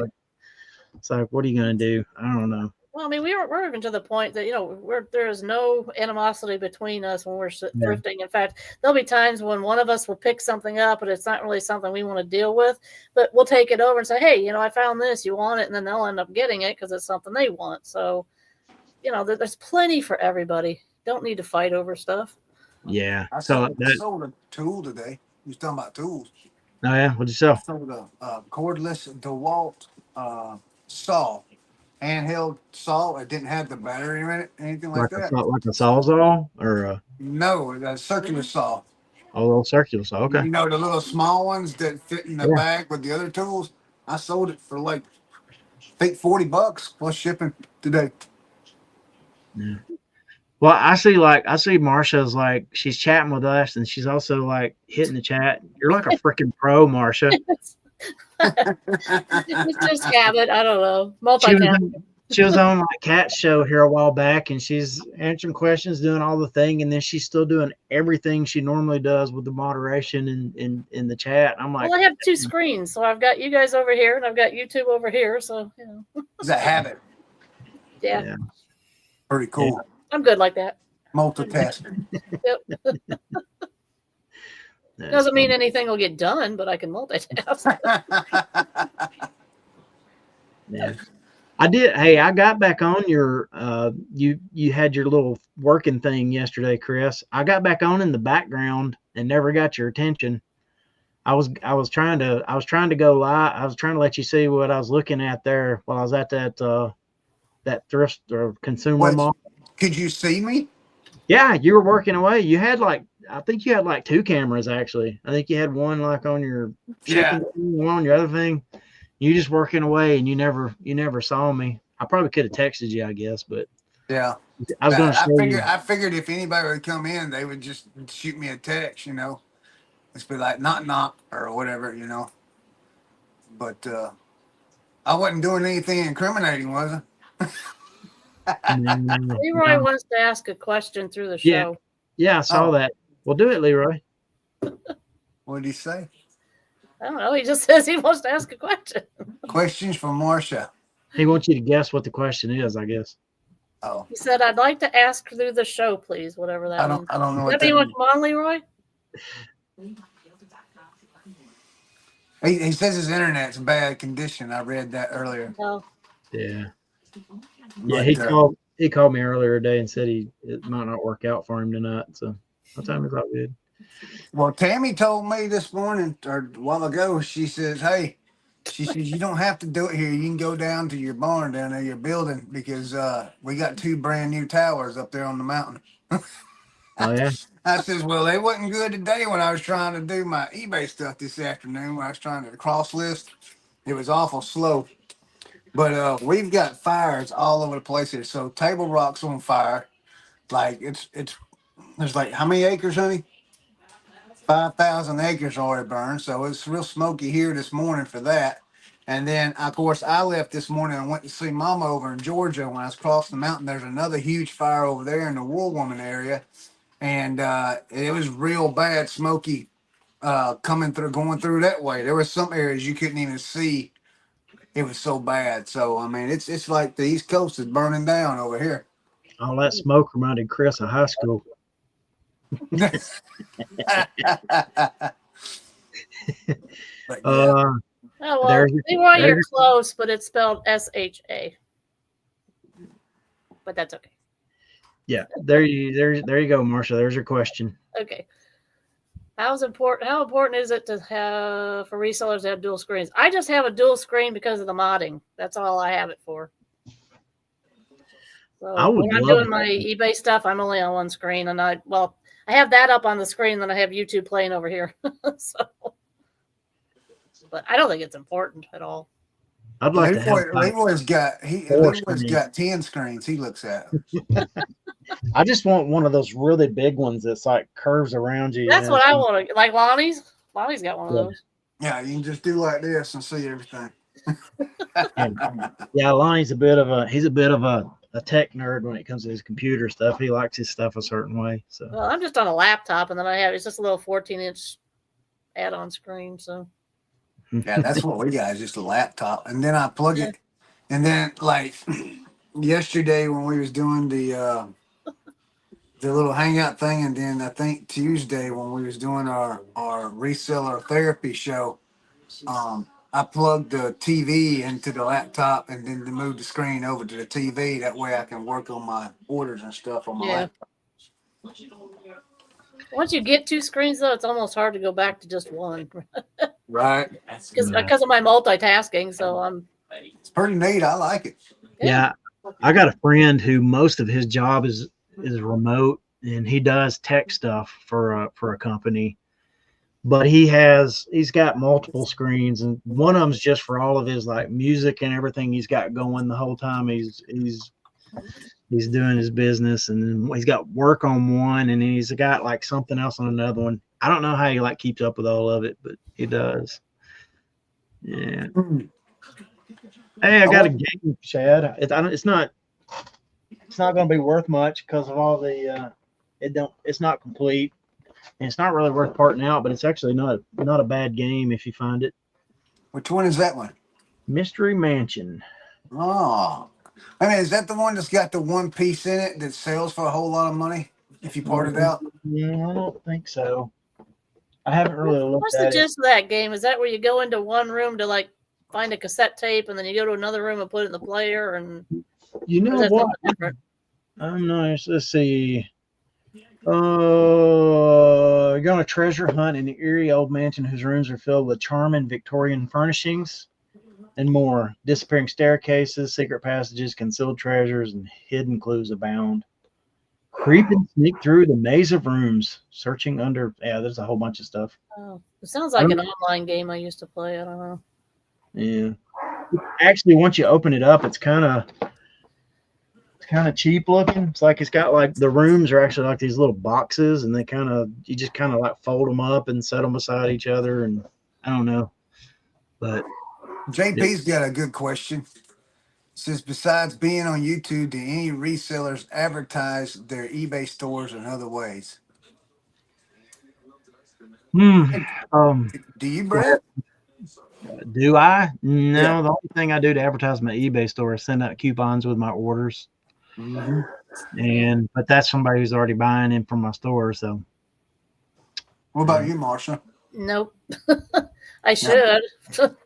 it's like what are you going to do? I don't know. Well, I mean, we're even to the point that there is no animosity between us when we're thrifting. In fact, there'll be times when one of us will pick something up, but it's not really something we want to deal with. But we'll take it over and say, "Hey, I found this. You want it?" And then they'll end up getting it because it's something they want. So, there's plenty for everybody. Don't need to fight over stuff. Yeah. I So sold a tool today. You was talking about tools. Oh yeah, what'd you sell? I sold a cordless DeWalt saw, handheld saw. It didn't have the battery in it, anything like that. Like a sawzall or No, a circular saw. a little circular saw. Okay. The little small ones that fit in the bag with the other tools. I sold it for like, I think $40 plus shipping today. Yeah. Well, I see Marsha's like she's chatting with us, and she's also like hitting the chat. You're like a freaking pro, Marsha. It's just habit. I don't know. Multitasking. She was on like Cat's show here a while back, and she's answering questions, doing all the thing, and then she's still doing everything she normally does with the moderation in the chat. I'm like, well, I have two screens, so I've got you guys over here, and I've got YouTube over here. So It's a habit. Yeah. Pretty cool. Yeah. I'm good like that. Multitasking. Yep. Doesn't mean anything will get done, but I can multitask. Yeah. I did. Hey, I got back on your you had your little working thing yesterday, Chris. I got back on in the background and never got your attention. I was trying to go live. I was trying to let you see what I was looking at there while I was at that thrift or consumer mall. Could you see me? Yeah, you were working away. You had I think you had like two cameras actually. I think you had one like on your shipping thing, one on your other thing. You just working away, and you never saw me. I probably could have texted you, I guess, but yeah, I was going to show you. I figured if anybody would come in, they would just shoot me a text, It's be like knock or whatever, But I wasn't doing anything incriminating, was I? Leroy wants to ask a question through the show. Yeah, I saw that. Well, do it, Leroy. What did he say? I don't know. He just says he wants to ask a question. Questions from Marsha. He wants you to guess what the question is, I guess. Oh. He said, "I'd like to ask through the show, please." Whatever that means. I don't know. Does that mean come on, Leroy? He says his internet's in bad condition. I read that earlier. No. Yeah. But, he called me earlier today and said it might not work out for him tonight. So I told him it's all good. Well, Tammy told me this morning or a while ago. She says, "Hey," she says, "you don't have to do it here. You can go down to your barn down there, your building, because we got 2 brand new towers up there on the mountain." Oh yeah. I says, "Well, they wasn't good today when I was trying to do my eBay stuff this afternoon. When I was trying to cross list, it was awful slow." But we've got fires all over the place here. So Table Rock's on fire. Like there's like how many acres, honey? 5,000 acres already burned. So it's real smoky here this morning for that. And then of course I left this morning and went to see Mama over in Georgia. When I was crossing the mountain, there's another huge fire over there in the Wool Woman area. And it was real bad, smoky going through that way. There were some areas you couldn't even see. It was so bad. So I mean, it's like the East Coast is burning down over here. All that smoke reminded Chris of high school. But yeah, Uh, Oh well, there's Leroy, you're there's close, but it's spelled SHA. But that's okay. yeah. There you go, Marcia. There's your question. Okay. How important is it to have for resellers to have dual screens? I just have a dual screen because of the modding. That's all I have it for. I So would when I'm love doing my eBay stuff, I'm only on one screen, and I have that up on the screen, then I have YouTube playing over here. So, but I don't think it's important at all. I'd like to have like Leroy's got 10 screens he looks at. I just want one of those really big ones that's like curves around you. That's what I want to like. Lonnie's got one of those. Yeah, you can just do like this and see everything. Yeah, Lonnie's a bit of a tech nerd when it comes to his computer stuff. He likes his stuff a certain way. So Well, I'm just on a laptop, and then it's just a little 14-inch add-on screen. So Yeah, that's what we got, is just a laptop. And then I plug it. And then like yesterday when we was doing the little hangout thing, and then I think Tuesday when we was doing our reseller therapy show, I plugged the TV into the laptop and then moved the screen over to the TV. That way I can work on my orders and stuff on my laptop. Once you get two screens, though, it's almost hard to go back to just one. Right. Because of my multitasking. So it's pretty neat. I like it. Yeah. I got a friend who most of his job is remote, and he does tech stuff for a company. But he's got multiple screens, and one of them's just for all of his like music and everything he's got going the whole time he's doing his business, and then he's got work on one, and then he's got like something else on another one. I don't know how he like keeps up with all of it, but he does. Yeah. Hey, I got a game, Chad. It's not going to be worth much because of all the it's not complete. And it's not really worth parting out, but it's actually not a bad game if you find it. Which one is that one? Mystery Mansion. Oh, I mean, is that the one that's got the one piece in it that sells for a whole lot of money if you part it out? Yeah, I don't think so. I haven't really looked what's at the gist of that game? Is that where you go into one room to like find a cassette tape, and then you go to another room and put it in the player? And you know what? I'm nice. Let's see. You're going to treasure hunt in the eerie old mansion whose rooms are filled with charming Victorian furnishings and more. Disappearing staircases, secret passages, concealed treasures, and hidden clues abound. Creep and sneak through the maze of rooms, searching under. Yeah, there's a whole bunch of stuff. Oh, it sounds like an online game I used to play. I don't know. Yeah. Actually, once you open it up, it's kind of cheap looking. It's like it's got like the rooms are actually like these little boxes, and you just kind of like fold them up and set them beside each other, and I don't know. But JP's got a good question. It says, besides being on YouTube, do any resellers advertise their eBay stores in other ways? Do you, Brett? Do I? No, yeah. The only thing I do to advertise my eBay store is send out coupons with my orders. Mm-hmm. But that's somebody who's already buying in from my store. So, what about you, Marsha? Nope. I should.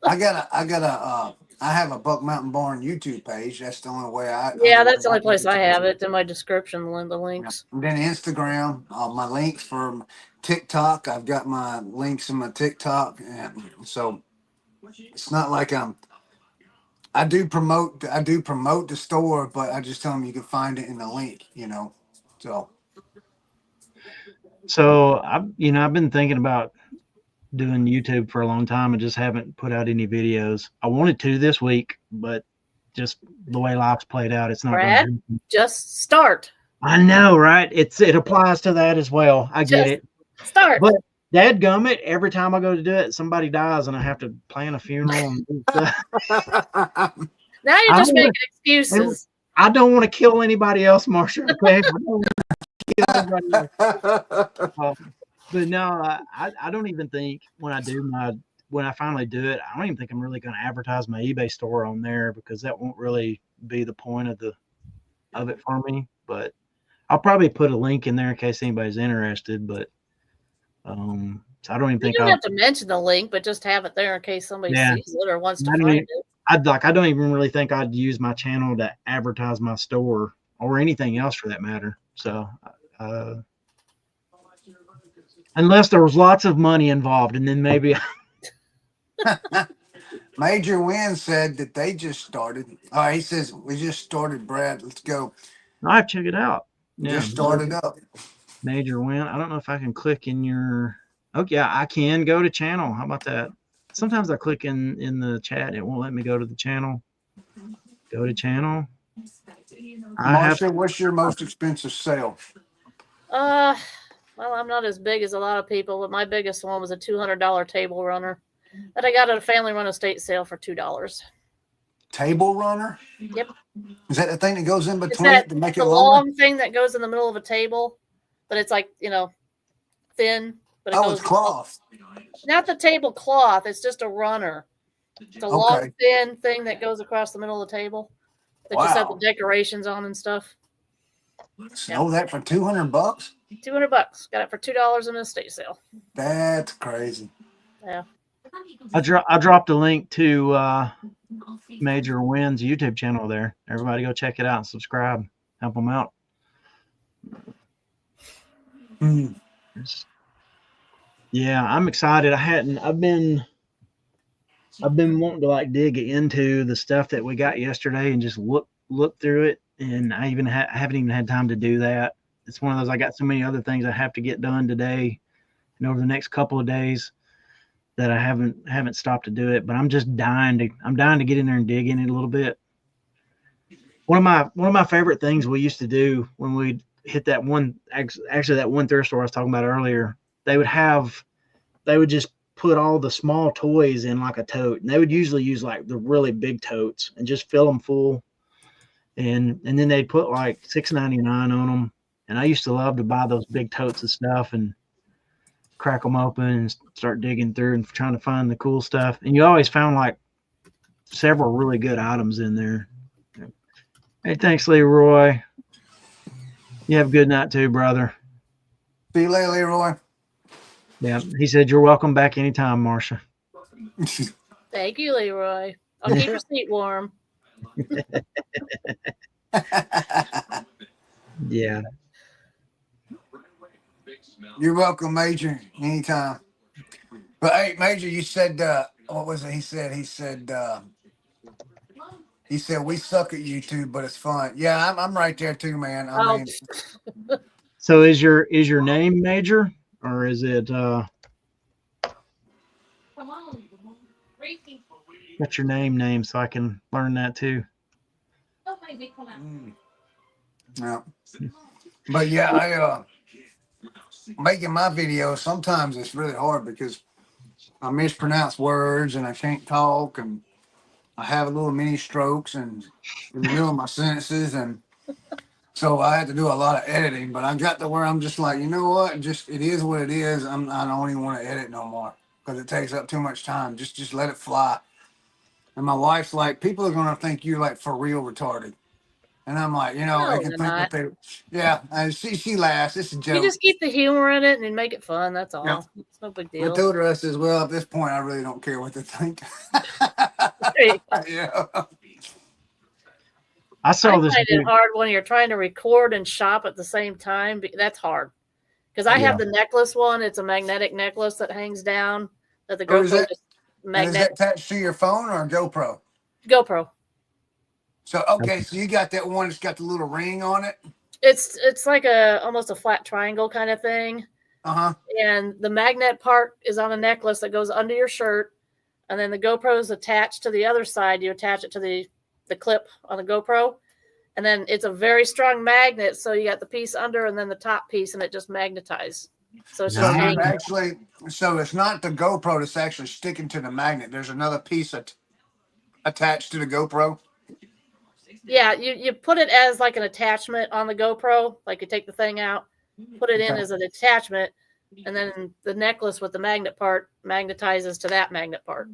I have a Buck Mountain Barn YouTube page. That's the only way that's the only place I have it. In my description, the links. And then Instagram, my links for TikTok. I've got my links in my TikTok, and so it's not like I do promote the store, but I just tell them you can find it in the link, So I've been thinking about doing YouTube for a long time and just haven't put out any videos. I wanted to this week, but just the way life's played out, it's not. Brad, just start. I know, right? It applies to that as well. I get it. Start. But dadgummit, every time I go to do it, somebody dies and I have to plan a funeral. Now you're just making excuses. I don't want to kill anybody else, Marsha. Okay? But no, I don't even think when I finally do it, I don't even think I'm really going to advertise my eBay store on there, because that won't really be the point of it for me. But I'll probably put a link in there in case anybody's interested. But So I don't even You think don't have to mention the link, but just have it there in case somebody sees it or wants to find it. I don't even really think I'd use my channel to advertise my store or anything else for that matter. So, unless there was lots of money involved, and then maybe. Major Win said that they just started. Oh, he says we just started, Brad. Let's go. I'll check it out. Just started up. Major Win. I don't know if I can click in your. Okay, yeah, I can go to channel. How about that? Sometimes I click in the chat. It won't let me go to the channel. Go to channel. Marsha, what's your most expensive sale? Well, I'm not as big as a lot of people, but my biggest one was a $200 table runner that I got at a family run estate sale for $2. Table runner? Yep. Is that the thing that goes in between it to make it the longer? long thing that goes in the middle of a table, but it's like, thin. But it's cloth. Not the tablecloth. It's just a runner. It's a long, thin thing that goes across the middle of the table that just have the decorations on and stuff. Sell that for $200? $200. Got it for $2 in an estate sale. That's crazy. Yeah. I dropped a link to Major Win's YouTube channel there. Everybody go check it out and subscribe. Help them out. Yeah, I'm excited. I've been wanting to like dig into the stuff that we got yesterday and just look through it. And I even haven't even had time to do that. It's one of those, I got so many other things I have to get done today and over the next couple of days that I haven't stopped to do it, but I'm just dying to get in there and dig in it a little bit. One of my favorite things we used to do when we hit that one thrift store I was talking about earlier, they would just put all the small toys in like a tote, and they would usually use like the really big totes and just fill them full. And then they'd put like $6.99 on them. And I used to love to buy those big totes of stuff and crack them open and start digging through and trying to find the cool stuff. And you always found like several really good items in there. Hey, thanks, Leroy. You have a good night too, brother. See you later, Leroy. Yeah, he said you're welcome back anytime, Marsha. Thank you, Leroy. I'll keep your seat warm. Yeah. You're welcome, Major, anytime. But hey, Major, you said what was it? He said we suck at YouTube, but it's fun. Yeah, I'm right there too, man. I mean, so is your name Major, or is it what's your name so I can learn that too? Yeah. But yeah, I making my videos, sometimes it's really hard because I mispronounce words and I can't talk and I have a little mini strokes and in the middle of my sentences, and so I had to do a lot of editing. But I got to where I'm just like, you know what? It is what it is. I don't even want to edit no more because it takes up too much time. Just let it fly. And my wife's like, people are gonna think you're like for real retarded. And I'm like, they can think what they. Yeah, and she laughs. It's a joke. You just keep the humor in it and make it fun. That's all. Yeah. It's no big deal. I told her, I says, well, at this point, I really don't care what they think. Yeah. I find it hard when you're trying to record and shop at the same time. That's hard because I have the necklace one. It's a magnetic necklace that hangs down. That the GoPro is that attached to your phone or a GoPro? GoPro. So so you got that one that's got the little ring on it? It's like almost a flat triangle kind of thing. Uh-huh. And the magnet part is on a necklace that goes under your shirt, and then the GoPro is attached to the other side. You attach it to the clip on the GoPro, and then it's a very strong magnet, so you got the piece under and then the top piece, and it just magnetizes. So it's just so it's not the GoPro that's actually sticking to the magnet. There's another piece attached to the GoPro. Yeah, you put it as like an attachment on the GoPro. Like you take the thing out, put it in as an attachment, and then the necklace with the magnet part magnetizes to that magnet part.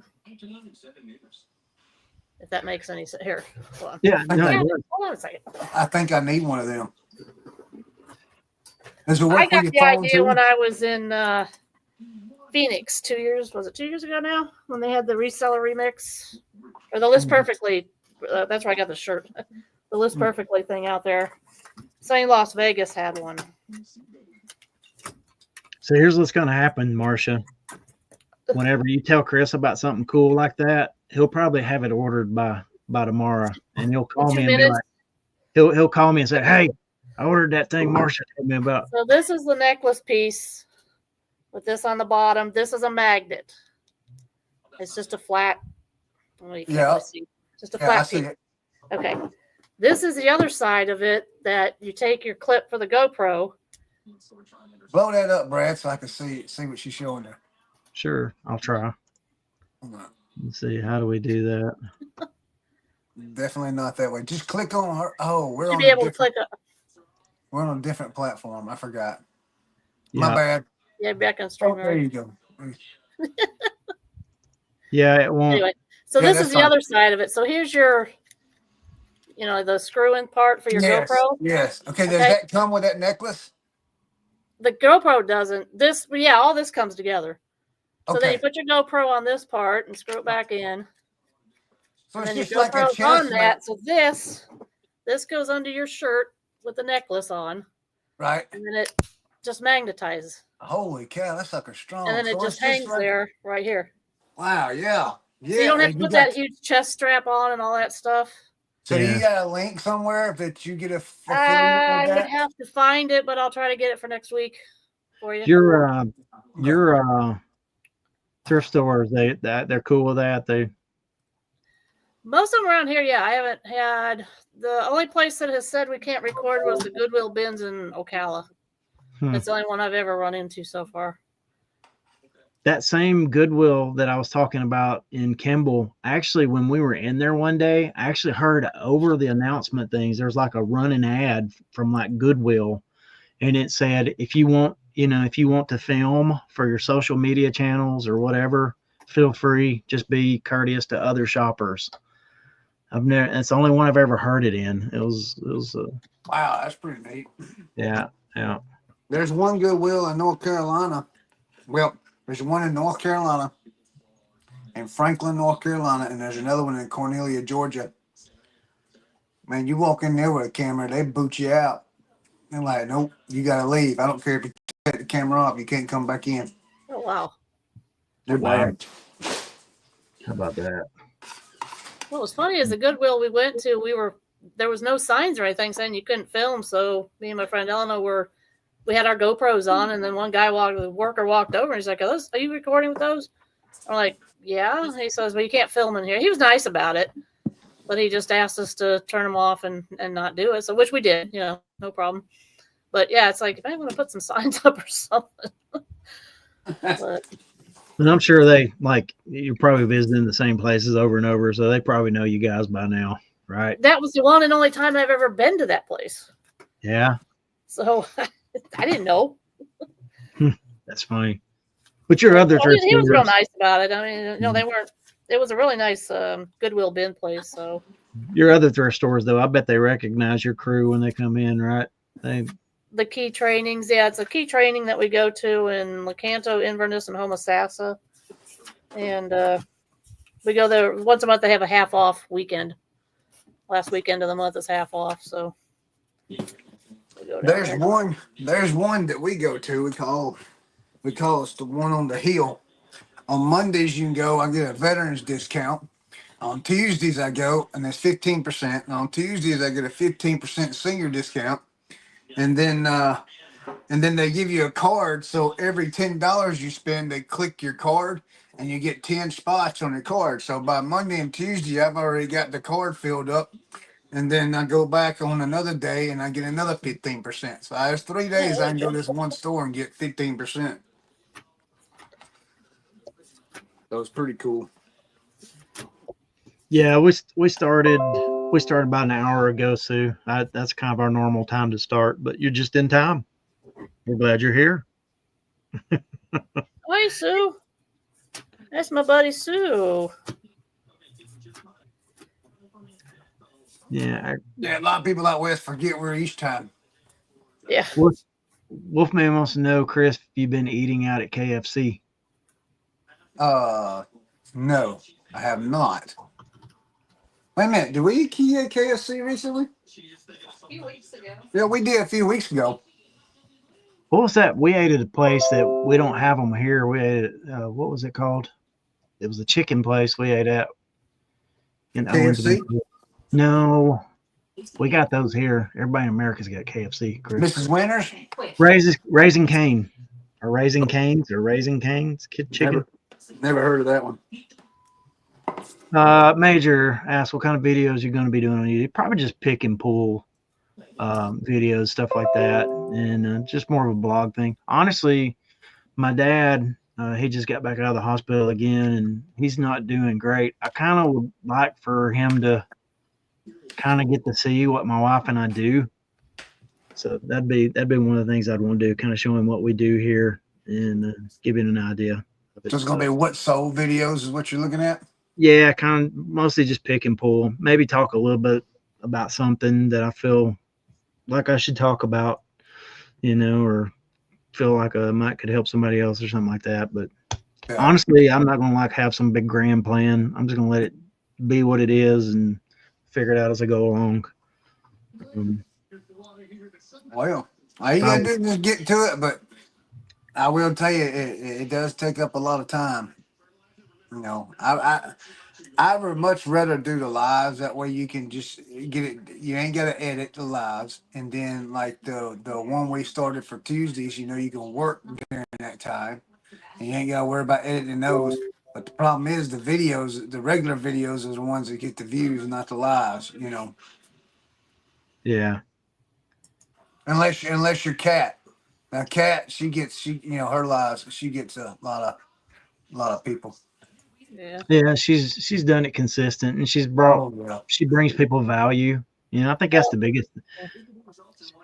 If that makes any sense. Here. Hold on. Yeah. Hold on a second. I think I need one of them. I got the idea when I was in Phoenix 2 years. Was it 2 years ago now when they had the reseller remix or the List Perfectly? That's where I got the shirt. The List Perfectly thing out there. Saying Las Vegas had one. So here's what's going to happen, Marcia. Whenever you tell Chris about something cool like that, he'll probably have it ordered by tomorrow, and he'll call me and be like, he'll call me and say, "Hey, I ordered that thing Marcia told me about." So this is the necklace piece with this on the bottom. This is a magnet. It's just a flat. Oh, you can't really see. Just a flat piece. Okay. This is the other side of it that you take your clip for the GoPro. Blow that up, Brad, so I can see what she's showing there. Sure, I'll try. Let's see. How do we do that? Definitely not that way. Just click on her. Oh, we're on we're on a different platform. I forgot. My bad. Yeah, back on stream. There you go. Yeah, it won't. Anyway, so this is the other side of it. So here's your, the screw-in part for your GoPro. Yes. Okay. Does that come with that necklace? The GoPro doesn't. All this comes together. So then you put your GoPro on this part and screw it back in. So and it's then your just like GoPro's on that. So this goes under your shirt with the necklace on. Right. And then it just magnetizes. Holy cow, that's sucker strong. And then it just hangs there right here. Wow, yeah. Yeah. So you don't have to put that huge chest strap on and all that stuff. So you got a link somewhere that you get a I would have to find it, but I'll try to get it for next week for you. Your thrift stores, they're cool with that. Most of them around here, I haven't had. The only place that has said we can't record was the Goodwill bins in Ocala. That's the only one I've ever run into so far. That same Goodwill that I was talking about in Kimball, actually, when we were in there one day, I actually heard over the announcement things, there's like a running ad from like Goodwill, and it said, if you want to film for your social media channels or whatever, feel free, just be courteous to other shoppers. It's the only one I've ever heard it in. It was wow, that's pretty neat. Yeah. There's one Goodwill in North Carolina. Well, there's one in North Carolina, in Franklin, North Carolina, and there's another one in Cornelia, Georgia. Man, you walk in there with a camera, they boot you out. They're like, nope, you got to leave. I don't care if you take the camera off, you can't come back in. Oh, wow. They're bad. How about that? What was funny is the Goodwill we went to, there was no signs or anything saying you couldn't film. So me and my friend Eleanor we had our GoPros on, and then one worker walked over and he's like, are you recording with those? I'm like, yeah. And he says, well, you can't film in here. He was nice about it, but he just asked us to turn them off and not do it. So, which we did, no problem. But yeah, it's like, I want to put some signs up or something. But, and I'm sure you're probably visiting the same places over and over. So they probably know you guys by now, right? That was the one and only time I've ever been to that place. Yeah. So I didn't know. That's funny. But your other thrift he was real nice about it. I mean, they weren't. It was a really nice Goodwill bin place. So your other thrift stores, though, I bet they recognize your crew when they come in, right? The key trainings, it's a key training that we go to in Lecanto, Inverness, and Homosassa, and we go there once a month. They have a half off weekend. Last weekend of the month is half off, so. There's one that we go to. We call it the one on the hill. On Mondays you can go. I get a veterans discount. On Tuesdays I go and it's 15%. And on Tuesdays I get a 15% senior discount. And then they give you a card. So every $10 you spend, they click your card and you get 10 spots on your card. So by Monday and Tuesday I've already got the card filled up. And then I go back on another day and I get another 15%. So there's 3 days I can go to this one store and get 15%. So it's pretty cool. Yeah, we started about an hour ago, Sue. That's kind of our normal time to start, but you're just in time. We're glad you're here. Hey, Sue. That's my buddy Sue. Yeah. A lot of people out west forget we're East time. Yeah. Wolfman wants to know, Chris, if you've been eating out at KFC. No, I have not. Wait a minute. Did we eat KFC recently? A few weeks ago. Yeah, we did a few weeks ago. What was that? We ate at a place that we don't have them here. We ate at, what was it called? It was a chicken place we ate at in KFC? Owensboro. No, we got those here. Everybody in America's got KFC. Chris. Mrs. Winters? Raising Cane. Or Raising Canes or Raising Canes. Kid chicken. Never heard of that one. Major asked what kind of videos you're going to be doing on YouTube. Probably just pick and pull videos, stuff like that, and just more of a blog thing. Honestly, my dad, he just got back out of the hospital again, and he's not doing great. I kind of would like for him to kind of get to see what my wife and I do. So that'd be one of the things I'd want to do, kind of show him what we do here and give him an idea. So it's going to be what sold videos is what you're looking at? Yeah, kind of mostly just pick and pull. Maybe talk a little bit about something that I feel like I should talk about, or feel like I might could help somebody else or something like that. But honestly, I'm not going to have some big grand plan. I'm just going to let it be what it is and figure it out as I go along. Well, all you got to do is just get to it. But I will tell you, it does take up a lot of time. I would much rather do the lives. That way you can just get it. You ain't got to edit the lives. And then like the one we started for Tuesdays, you can work during that time. And you ain't got to worry about editing those. But the problem is the videos, the regular videos are the ones that get the views, not the lives, Yeah. Unless you're Cat. Now Cat, she her lives, she gets a lot of people. Yeah, she's done it consistent, and she brings people value. I think that's the biggest.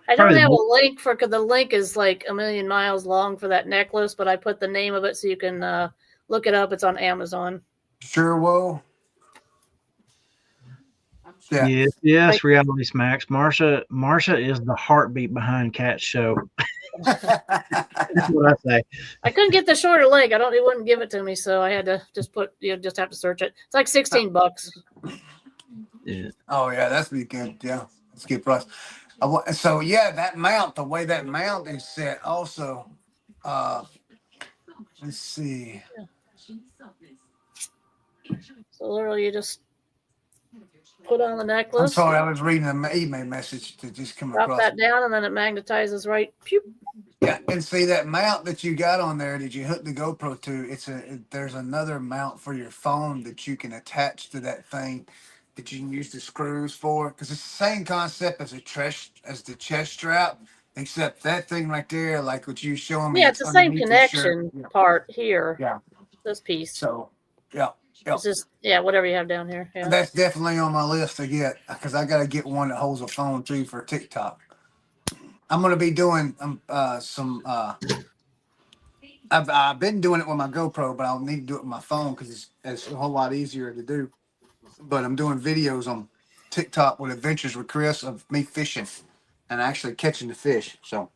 I don't have a link because the link is like 1,000,000 miles long for that necklace, but I put the name of it so you can look it up. It's on Amazon. Sure will. Yeah. Yes, Reality Smacks. Marsha is the heartbeat behind Cat's show. That's what I say. I couldn't get the shorter link. It wouldn't give it to me, so I had to just just have to search it. It's like $16. Yeah. Oh yeah, that's be good. Yeah, that's a good price. So yeah, that mount, the way that mount is set, also. Let's see. So literally, you just put on the necklace. I'm sorry, I was reading an email message to just come drop across. Drop that down, and then it magnetizes right. Pew. Yeah, and see that mount that you got on there that you hook the GoPro to. There's another mount for your phone that you can attach to that thing that you can use the screws for, because it's the same concept as the chest strap, except that thing right there, like what you showing me. Yeah, it's the same connection part here. Yeah, this piece. So yeah. It's just whatever you have down here. Yeah. That's definitely on my list to get, because I got to get one that holds a phone too for TikTok. I'm going to be doing some. I've been doing it with my GoPro, but I'll need to do it with my phone because it's a whole lot easier to do. But I'm doing videos on TikTok with Adventures with Chris of me fishing and actually catching the fish. So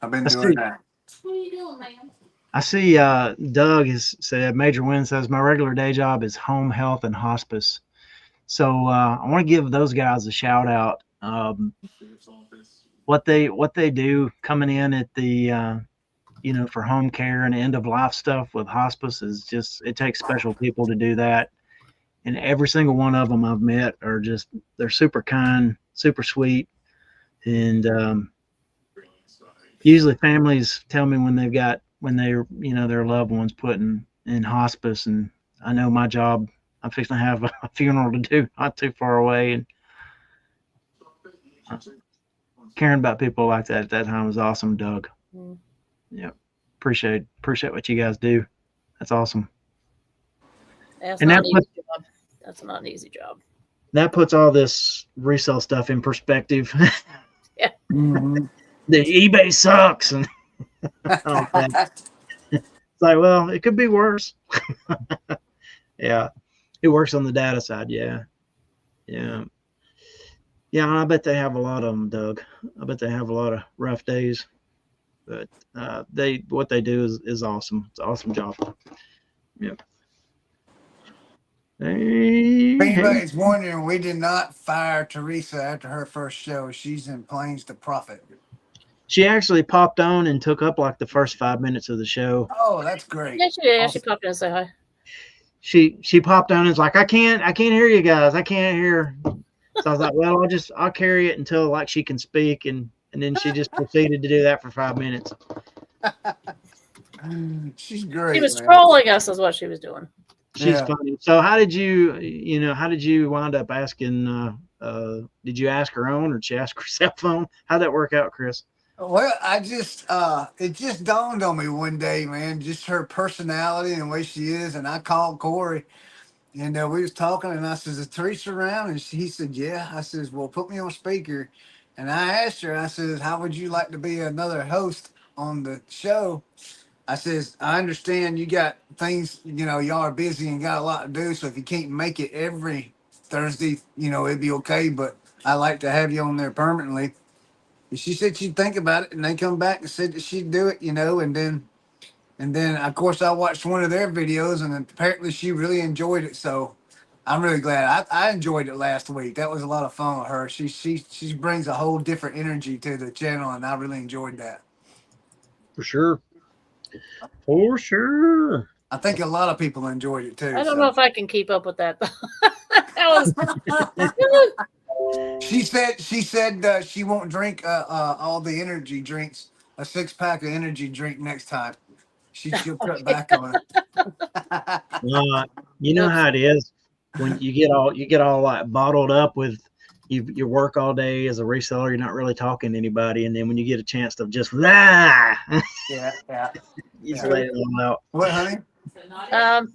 I've been doing that. What are you doing, man? I see Doug has said, Major Wynn says, my regular day job is home health and hospice. So I want to give those guys a shout out. What they do coming in at the, for home care and end of life stuff with hospice is just, it takes special people to do that. And every single one of them I've met are just, they're super kind, super sweet. And usually families tell me when they're, their loved ones put in hospice, and I know my job, I'm fixing to have a funeral to do not too far away, and caring about people like that at that time was awesome, Doug. Yeah. Appreciate what you guys do. That's awesome. That's not an easy job. That puts all this resale stuff in perspective. Yeah. Mm-hmm. The eBay sucks. And it's like, well, it could be worse. Yeah. It works on the data side. Yeah. Yeah. Yeah. I bet they have a lot of them, Doug. I bet they have a lot of rough days. But what they do is awesome. It's an awesome job. Yep. If Hey. anybody's wondering, we did not fire Teresa after her first show. She's in Planes to Profit. She actually popped on and took up like the first 5 minutes of the show. Oh, that's great. Yeah, she did. Awesome. She popped in and said hi. She popped on and was like, I can't hear you guys. I can't hear. So I was like, well, I'll carry it until like she can speak, and then she just proceeded to do that for 5 minutes. She's great. She was man. trolling us, is what she was doing. She's funny. So how did you wind up asking? Did you ask her own, or did she ask her cell phone? How'd that work out, Chris? Well, it just dawned on me one day, man, just her personality and the way she is. And I called Corey, and we was talking, and I says, is Teresa around? And he said, yeah. I says, well, put me on speaker. And I asked her, I says, how would you like to be another host on the show? I says, I understand you got things, y'all are busy and got a lot to do. So if you can't make it every Thursday, it'd be okay. But I like to have you on there permanently. And she said she'd think about it, and they come back and said that she'd do it, and then of course I watched one of their videos, and apparently she really enjoyed it. So I'm really glad. I enjoyed it last week. That was a lot of fun with her. She brings a whole different energy to the channel, and I really enjoyed that. For sure. For sure. I think a lot of people enjoyed it too. I don't know if I can keep up with that. She said she won't drink all the energy drinks, a 6-pack of energy drink next time. She'll cut back on it. You know how it is when you get all like bottled up with you work all day as a reseller, you're not really talking to anybody, and then when you get a chance to just Yeah. you just let it all out. What, honey?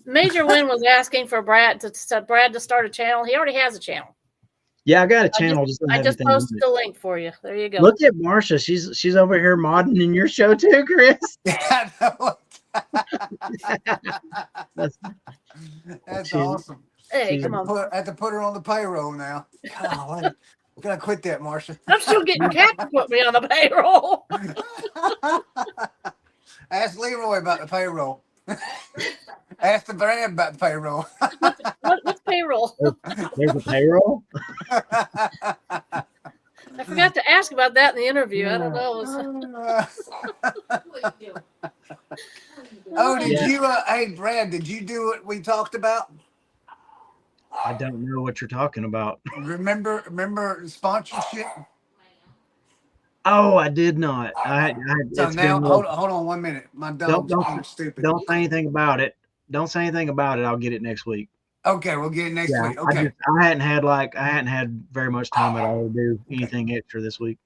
Major Win was asking for Brad to start a channel. He already has a channel. Yeah, I got a channel. I just posted the link for you. There you go. Look at Marsha. She's over here modding in your show too, Chris. Yeah, that's awesome. Hey, come on. I have to put her on the payroll now. Golly. We gotta quit that, Marsha. I'm still getting Cat to put me on the payroll. Ask Leroy about the payroll. Ask the brand about the payroll. What's payroll? There's a payroll? I forgot to ask about that in the interview. I don't know. Hey, Brad, did you do what we talked about? I don't know what you're talking about. Remember sponsorship? Oh, I did not. So now, hold on 1 minute. My dog's being stupid. Don't say anything about it. Don't say anything about it. I'll get it next week. Okay, we'll get it next week. Okay. I hadn't had very much time at all to do anything extra this week.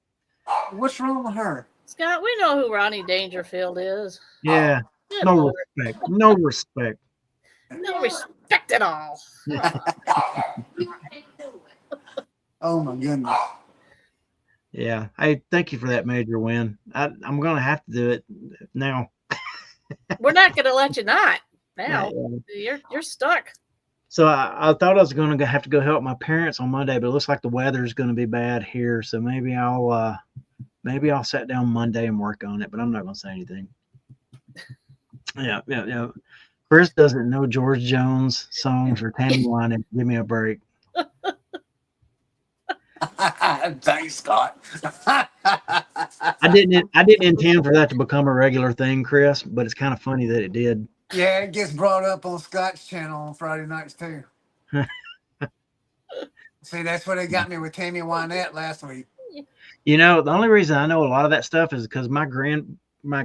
What's wrong with her? Scott, we know who Ronnie Dangerfield is. Yeah. No respect. No respect. No respect at all. Oh my goodness. Yeah. Hey, thank you for that Major Win. I'm gonna have to do it now. We're not gonna let you not now. You're stuck. So I thought I was going to have to go help my parents on Monday, but it looks like the weather is going to be bad here. So maybe I'll sit down Monday and work on it, but I'm not going to say anything. Yeah. Chris doesn't know George Jones songs or Tammy Wynette. Give me a break. Thanks, Scott. I didn't intend for that to become a regular thing, Chris, but it's kind of funny that it did. Yeah, it gets brought up on Scott's channel on Friday nights too. See, that's where they got me with Tammy Wynette last week. The only reason I know a lot of that stuff is because my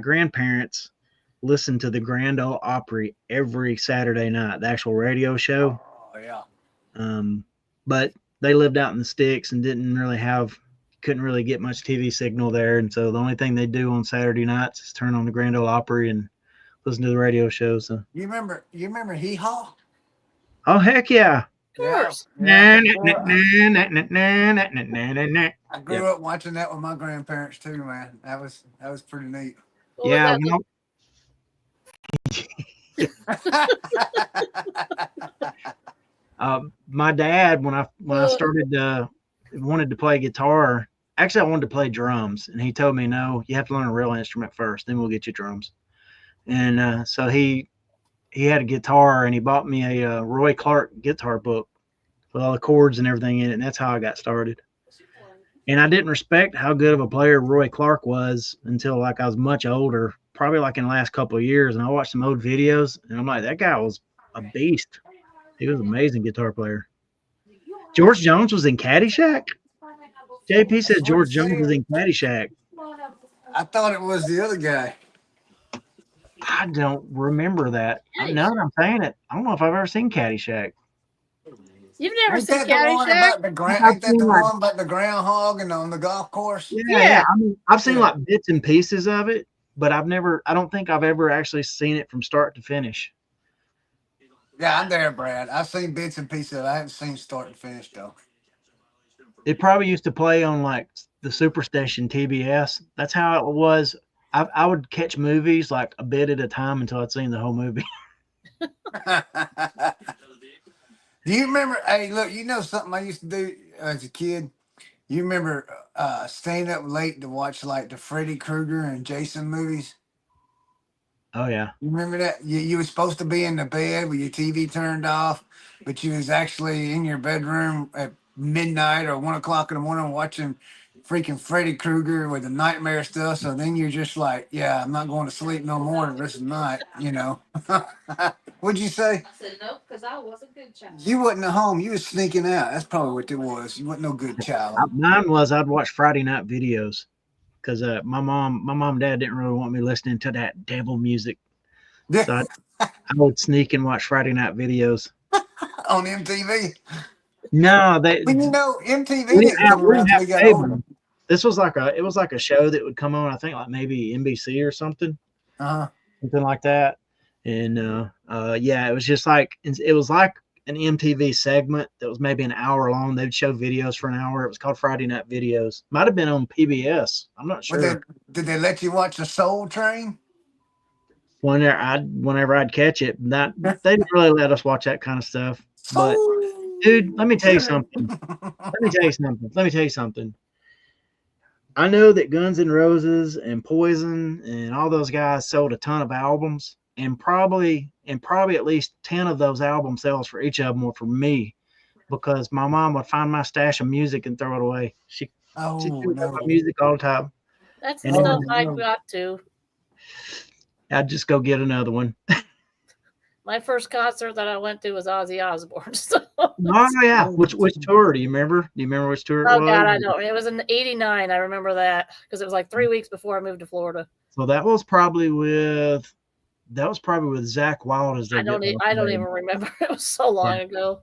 grandparents listened to the Grand Ole Opry every Saturday night, the actual radio show. Oh yeah. But they lived out in the sticks and couldn't really get much TV signal there, and so the only thing they do on Saturday nights is turn on the Grand Ole Opry and listen to the radio show. So you remember Hee Haw? Oh heck yeah. Of course. I grew up watching that with my grandparents too, man. That was pretty neat. Yeah. My dad, when I started wanted to play guitar, actually, I wanted to play drums, and he told me, no, you have to learn a real instrument first, then we'll get you drums. And so he had a guitar, and he bought me a Roy Clark guitar book with all the chords and everything in it, and that's how I got started. And I didn't respect how good of a player Roy Clark was until like I was much older, probably like in the last couple of years. And I watched some old videos, and I'm like, that guy was a beast. He was an amazing guitar player. George Jones was in Caddyshack. JP said George Jones was in Caddyshack. I thought it was the other guy. I don't remember that. Now that I'm saying it, I don't know if I've ever seen Caddyshack. You've never Ain't seen that the one Caddyshack? about ain't that the one about the groundhog and on the golf course? Yeah. I mean, I've seen Yeah. like bits and pieces of it, but I don't think I've ever actually seen it from start to finish. Yeah, I'm there, Brad. I've seen bits and pieces. I haven't seen start and finish though. It probably used to play on like the Superstation TBS. That's how it was. I would catch movies like a bit at a time until I'd seen the whole movie. Do you remember? Hey, look, you know something I used to do as a kid? You remember staying up late to watch like the Freddy Krueger and Jason movies? Oh yeah. You remember that? You were supposed to be in the bed with your TV turned off, but you was actually in your bedroom at midnight or 1 o'clock in the morning watching freaking Freddy Krueger with the nightmare stuff. So then you're just like, yeah, I'm not going to sleep no more the rest of the night, you know. What'd you say? I said nope, because I was a good child. You wasn't at home. You was sneaking out. That's probably what it was. You wasn't no good child. Mine was I'd watch Friday night videos because my mom and dad didn't really want me listening to that devil music. So I would sneak and watch Friday night videos. On MTV. No, But you know, MTV we didn't come around until we got cable. older. This was like a show that would come on, I think like maybe NBC or something. Something like that. And yeah, it was just like it was like an MTV segment that was maybe an hour long. They'd show videos for an hour. It was called Friday Night Videos. Might have been on PBS. I'm not sure. Did they let you watch the Soul Train? Whenever I'd catch it, they didn't really let us watch that kind of stuff. But dude, let me tell you something. I know that Guns N' Roses and Poison and all those guys sold a ton of albums, and probably at least 10 of those album sales for each of them were for me, because my mom would find my stash of music and throw it away. She took my music all the time. That's the stuff I got to. I'd just go get another one. My first concert that I went to was Ozzy Osbourne. So. Oh yeah, which tour do you remember? Do you remember which tour it was? Oh God, I don't. It was in '89. I remember that because it was like 3 weeks before I moved to Florida. So that was probably with Zakk Wylde as their I don't even remember. It was so long ago.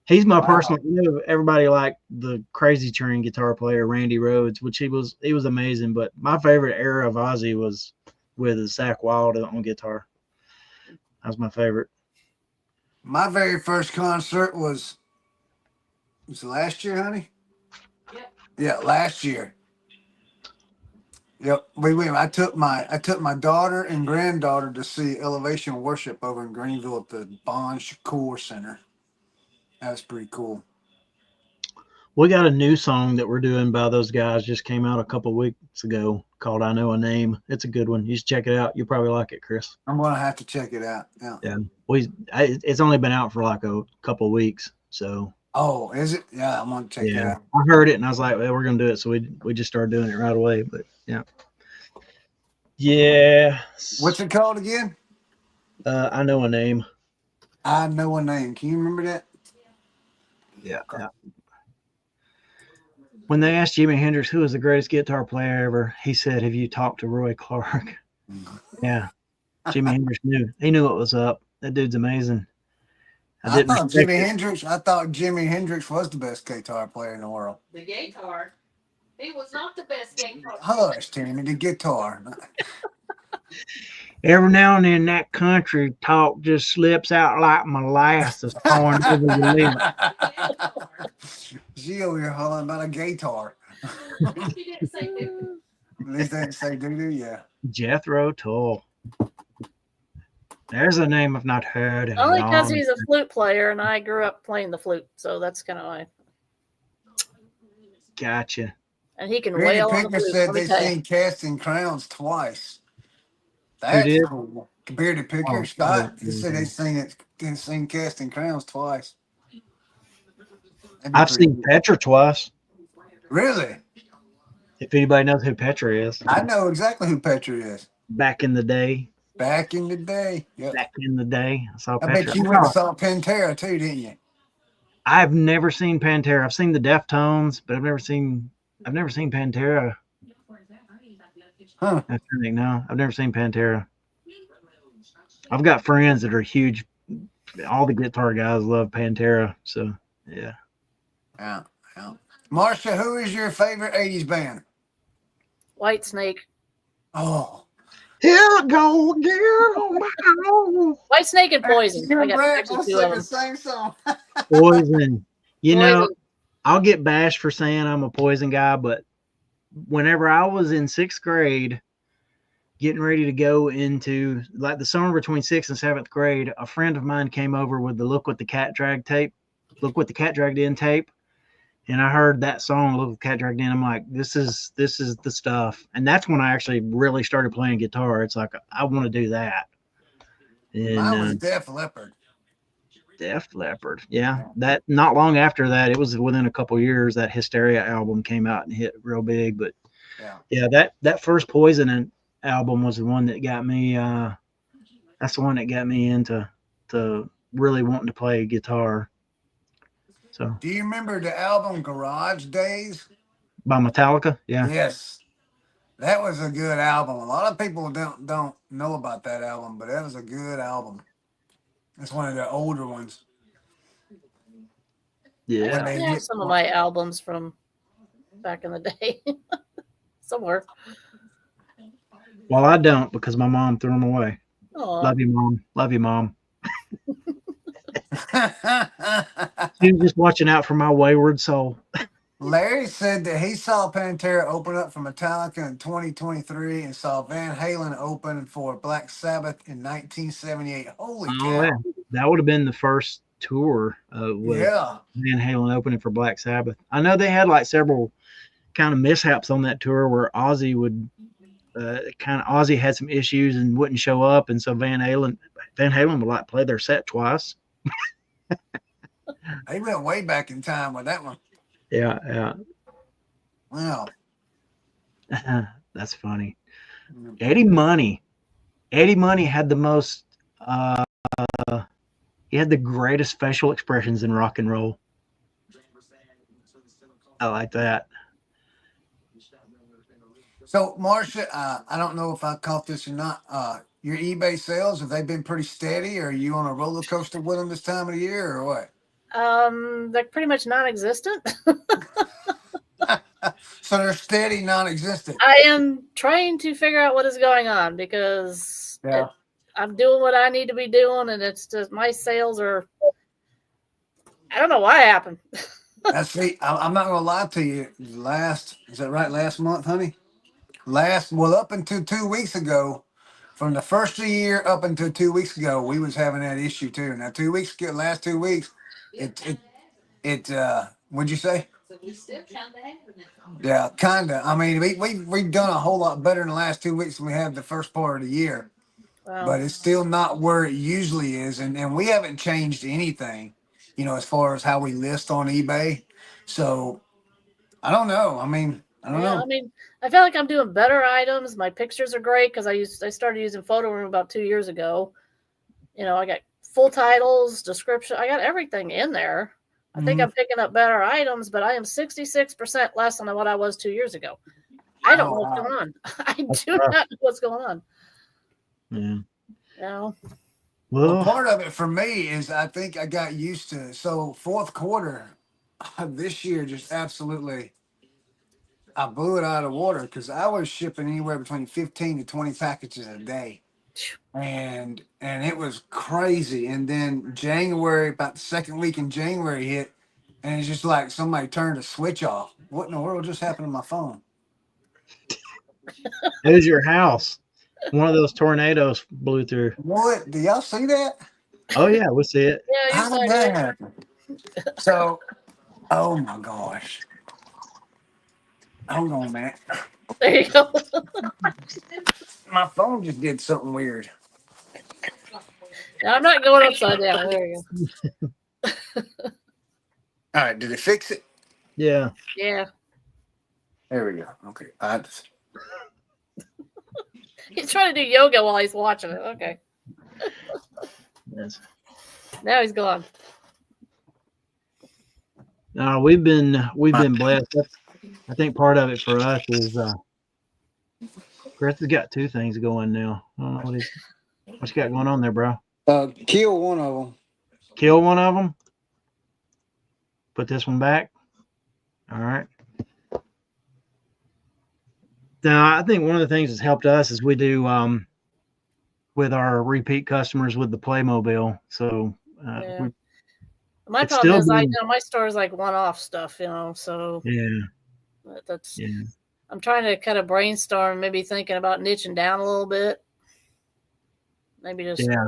He's my personal. You know, everybody liked the Crazy Train guitar player Randy Rhoads, which he was amazing. But my favorite era of Ozzy was with Zakk Wylde on guitar. That was my favorite. My very first concert was it last year, honey? Yep. Yeah, last year. Yep. I took my daughter and granddaughter to see Elevation Worship over in Greenville at the Bon Shakur Center. That was pretty cool. We got a new song that we're doing by those guys. Just came out a couple weeks ago called "I Know a Name." It's a good one. You should check it out. You'll probably like it, Chris. I'm gonna have to check it out. Yeah. Yeah. It's only been out for like a couple of weeks. So. Oh, is it? Yeah, I'm gonna check it out. I heard it and I was like, well, we're gonna do it. So we just started doing it right away. But yeah. Yeah. What's it called again? I Know a Name. I Know a Name. Can you remember that? Yeah. When they asked Jimi Hendrix who was the greatest guitar player ever, he said, "Have you talked to Roy Clark?" Yeah. Jimi Hendrix knew. He knew what was up. That dude's amazing. I thought Jimi Hendrix was the best guitar player in the world. The guitar. He was not the best guitar. Hush, Timmy, the guitar. Every now and then that country talk just slips out like molasses pouring over your lips. She over here hollering about a guitar. He didn't say doo. At least they didn't say doo-doo, yeah. Jethro Tull. There's a name I've not heard in Only a long because he's a flute player, and I grew up playing the flute, so that's kind of why. Gotcha. And he can Granny wail on the Picker flute. said Let me they tell you. seen Casting Crowns twice. Who That's did? cool. Bearded Picker, Oh, Scott, they said yeah. they seen Casting Crowns twice. That'd be I've pretty seen cool. Petra twice. Really? If anybody knows who Petra is, I know exactly who Petra is. back in the day, Back in the day. Yep. I saw I bet Petra. you went and saw Pantera too, didn't you? I've never seen Pantera. I've seen the Deftones, but I've never seen Pantera. Huh. I think no, I've never seen Pantera. I've got friends that are huge. All the guitar guys love Pantera, so yeah. Yeah. Yeah. Marcia, who is your favorite 80s band? White Snake. Oh. Here I go again on my own. White Snake and Poison. You I and got Brett actually both two of sing the them. same song. Poison. You know, Poison. I'll get bashed for saying I'm a Poison guy, but whenever I was in 6th grade, getting ready to go into like the summer between 6th and 7th grade, a friend of mine came over with the Look What the Cat Dragged In tape. And I heard that song, Look What the Cat Dragged In. I'm like, this is the stuff. And that's when I actually really started playing guitar. It's like, I want to do that. And Mine was Def Leppard. Def Leppard. Yeah. That not long after that, it was within a couple years, that Hysteria album came out and hit real big. But yeah, that first Poison album was the one that got me that's the one that got me into really wanting to play guitar. So Do you remember the album Garage Days? by Metallica, yeah. Yes. That was a good album. A lot of people don't know about that album, but that was a good album. It's one of the older ones. Yeah. I have some of my albums from back in the day. Somewhere. Well, I don't, because my mom threw them away. Aww. Love you, Mom. Love you, Mom. She was just watching out for my wayward soul. Larry said that he saw Pantera open up for Metallica in 2023 and saw Van Halen open for Black Sabbath in 1978. Holy cow. Yeah. That would have been the first tour with Van Halen opening for Black Sabbath. I know they had like several kind of mishaps on that tour where Ozzy would Ozzy had some issues and wouldn't show up, and so Van Halen would like play their set twice. They went way back in time with that one. Yeah. Wow. That's funny. Eddie Money had the most he had the greatest facial expressions in rock and roll. I like that. So, Marcia, I don't know if I caught this or not. Your eBay sales, have they been pretty steady, or are you on a roller coaster with them this time of the year, or what? They're pretty much non-existent. So they're steady, non-existent. I am trying to figure out what is going on because I'm doing what I need to be doing, and it's just my sales are. I don't know why it happened. See, I'm not gonna lie to you. Is that right? Last month, honey. Up until 2 weeks ago, from the first of the year up until 2 weeks ago, we was having that issue too. Now last 2 weeks, what'd you say? Yeah, kinda. I mean, we've done a whole lot better in the last 2 weeks than we have the first part of the year. Wow. But it's still not where it usually is, and we haven't changed anything, as far as how we list on eBay. So I don't know. I don't know. I feel like I'm doing better items. My pictures are great because I started using Photo Room about 2 years ago. I got full titles, description. I got everything in there. I think I'm picking up better items, but I am 66% less than what I was 2 years ago. I don't know what's going on. I do not know what's going on. Yeah. Well, part of it for me is I think I got used to it. So fourth quarter this year just absolutely, I blew it out of the water because I was shipping anywhere between 15 to 20 packages a day. And it was crazy. And then January, about the second week in January hit, and it's just like somebody turned a switch off. What in the world just happened to my phone? It was your house. One of those tornadoes blew through. What? Do y'all see that? Oh yeah, we see it. Yeah, how did that happen? So, oh my gosh. Hold on, man. There you go. My phone just did something weird. Now, I'm not going upside down. There you go. All right, did it fix it? Yeah. Yeah. There we go. Okay. He's trying to do yoga while he's watching it. Okay. Yes. Now he's gone. No, we've been blessed. I think part of it for us is Chris has got two things going now. I don't know what you got going on there, bro. Kill one of them. Kill one of them. Put this one back. All right. Now, I think one of the things that's helped us is we do with our repeat customers with the Playmobil. So Yeah. My it's problem still is, been- my store is like one-off stuff, so yeah, that's. yeah. I'm trying to kind of brainstorm, maybe thinking about niching down a little bit. Maybe just Yeah.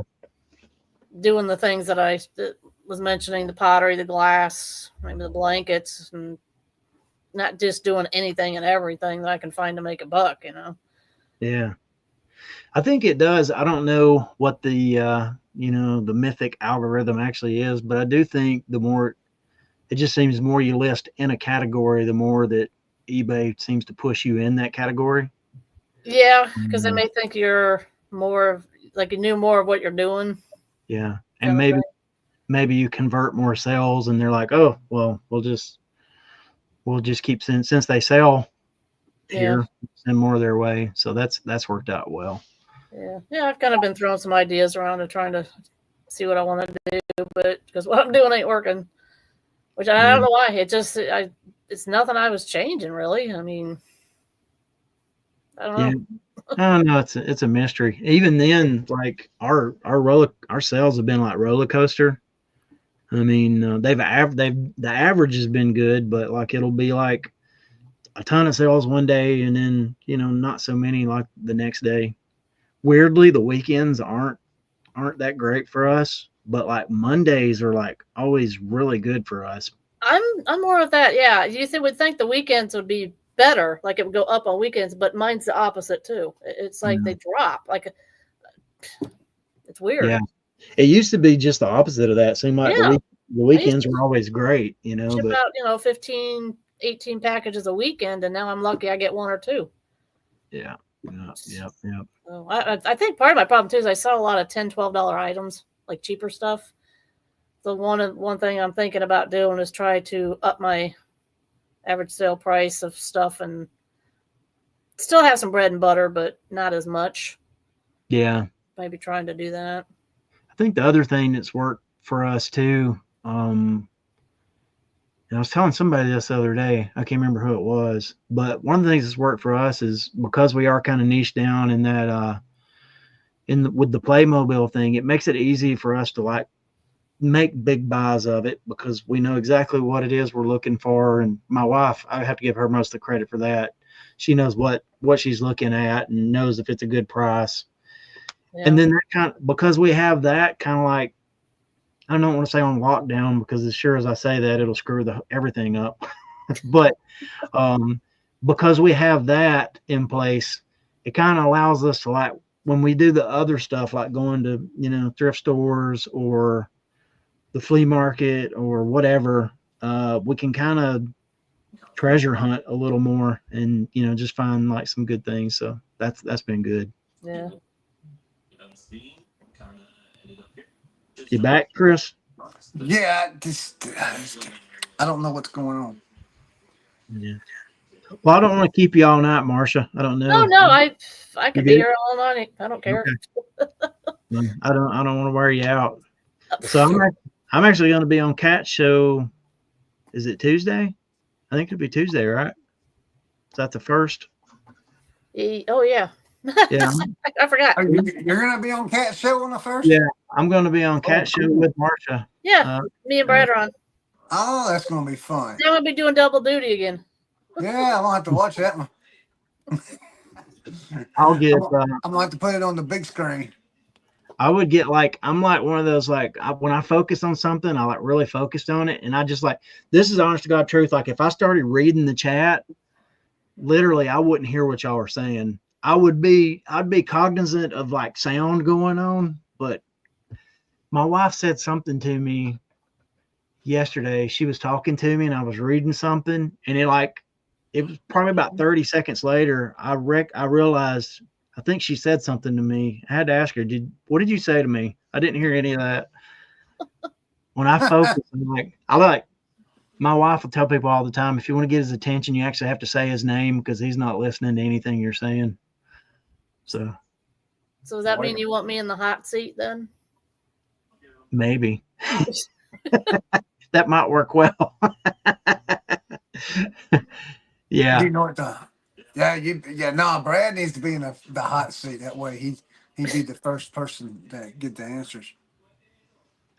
doing the things that I was mentioning, the pottery, the glass, maybe the blankets, and not just doing anything and everything that I can find to make a buck, Yeah. I think it does. I don't know what the the mythic algorithm actually is, but I do think the more it just seems more you list in a category, the more that eBay seems to push you in that category. Yeah, because they may think you're more of like you knew more of what you're doing. Yeah. And maybe you convert more sales and they're like, oh, well, we'll just keep since they sell here, send more their way. So that's worked out well. Yeah, I've kind of been throwing some ideas around and trying to see what I want to do, but because what I'm doing ain't working, which I don't know why. It's nothing I was changing really. I mean, I don't know. I don't know. It's a mystery. Even then, like our sales have been like roller coaster. I mean, the average has been good, but like it'll be like a ton of sales one day and then not so many like the next day. Weirdly, the weekends aren't that great for us, but like Mondays are like always really good for us. I'm more of that. Yeah, you would think the weekends would be better, like it would go up on weekends, but mine's the opposite too. It's like they drop. Like it's weird. Yeah, it used to be just the opposite of that. It seemed like the weekends were always great, Ship out 15, 18 packages a weekend, and now I'm lucky I get one or two. Yeah. Yep. So I think part of my problem too is I sell a lot of $10, $12 items, like cheaper stuff. So one thing I'm thinking about doing is try to up my average sale price of stuff and still have some bread and butter, but not as much. Yeah. Maybe trying to do that. I think the other thing that's worked for us too, and I was telling somebody this the other day, I can't remember who it was, but one of the things that's worked for us is because we are kind of niche down in that, with the Playmobil thing, it makes it easy for us to like make big buys of it because we know exactly what it is we're looking for. And my wife, I have to give her most of the credit for that. She knows what she's looking at and knows if it's a good price. Yeah. And then that because we have that kind of like, I don't want to say on lockdown because as sure as I say that, it'll screw everything up. But because we have that in place, it kind of allows us to like, when we do the other stuff, like going to, thrift stores or the flea market or whatever, we can kind of treasure hunt a little more and, just find like some good things. So that's been good. Yeah. You back, Chris? Yeah, I don't know what's going on. Yeah. Well, I don't want to keep you all night, Marcia. I don't know. No, I could be here all night. I don't care. Okay. I don't want to wear you out. So I'm actually going to be on Cat Show. Is it Tuesday? I think it'll be Tuesday, right? Is that the first? Oh yeah. Yeah. I forgot. You're going to be on Cat Show on the first? Yeah, I'm going to be on Cat Show with Marcia. Yeah, me and Brad are on. Oh, that's going to be fun. Then we'll be doing double duty again. Yeah, I'm going to have to watch that one. I'm going to have to put it on the big screen. I would get I'm like one of those, when I focus on something, I really focused on it. And I just this is honest to God truth. Like if I started reading the chat, literally I wouldn't hear what y'all were saying. I'd be cognizant of like sound going on, but my wife said something to me yesterday. She was talking to me and I was reading something, and it was probably about 30 seconds later, I realized I think she said something to me. I had to ask her, what did you say to me? I didn't hear any of that. When I focus, my wife will tell people all the time, if you want to get his attention, you actually have to say his name because he's not listening to anything you're saying. So does that mean you want me in the hot seat then? maybe that might work well. Yeah. You know what no, Brad needs to be in the hot seat. That way he'd be the first person to get the answers.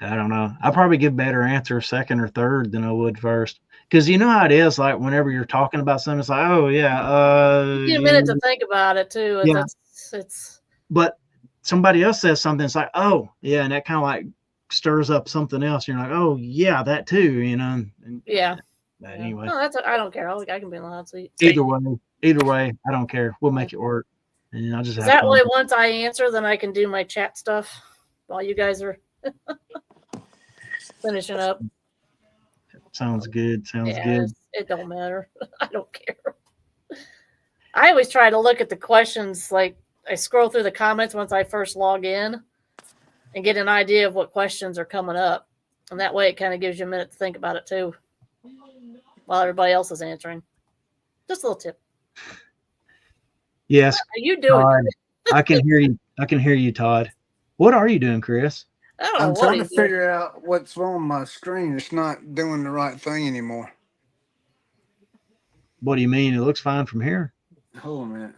I don't know. I probably give better answers second or third than I would first. Because you know how it is, like whenever you're talking about something, it's like, oh yeah, you get a minute to think about it too. Yeah. It's but somebody else says something, it's like, oh yeah, and that kind of like stirs up something else. You're like, oh yeah, that too, you know. Yeah. But anyway, no, I don't care. I can be in the hot seat. either way, I don't care. We'll make it work. And I'll just have That fun. way, once I answer, then I can do my chat stuff while you guys are finishing up. Sounds good. Sounds good. It don't matter. I don't care. I always try to look at the questions. Like I scroll through the comments once I first log in and get an idea of what questions are coming up. And that way it kind of gives you a minute to think about it too while everybody else is answering. Just a little tip. Yes. How are you doing? Todd, I can hear you. I can hear you, Todd. What are you doing, Chris? I don't know I'm what trying to he's doing. figure out what's on my screen. It's not doing the right thing anymore. What do you mean? It looks fine from here. Hold on a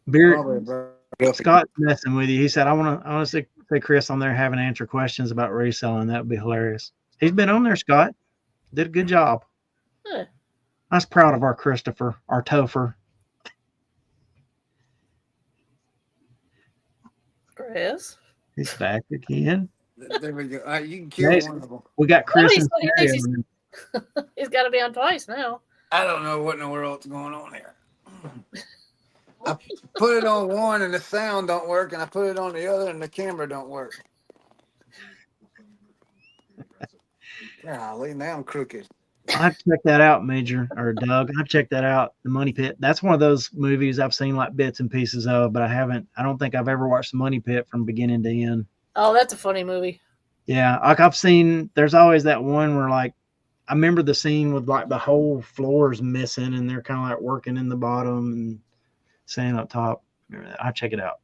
minute. Scott's messing with you. He said, I want to say Chris on there having to answer questions about reselling. That would be hilarious. He's been on there, Scott. Did a good job. Huh. I was proud of our Christopher, our Topher. Chris. He's back again. There we go. You can kill one of them. We got Chris and He's got to be on twice now. I don't know what in the world's going on here. I put it on one and the sound don't work, and I put it on the other and the camera don't work. Golly, now I'm crooked. I've checked that out, Major or Doug. I've checked that out. The Money Pit. That's one of those movies I've seen like bits and pieces of, but I don't think I've ever watched The Money Pit from beginning to end. Oh, that's a funny movie. Yeah, like I've seen. There's always that one where like I remember the scene with like the whole floor is missing and they're kind of like working in the bottom and staying up top. I'll check it out.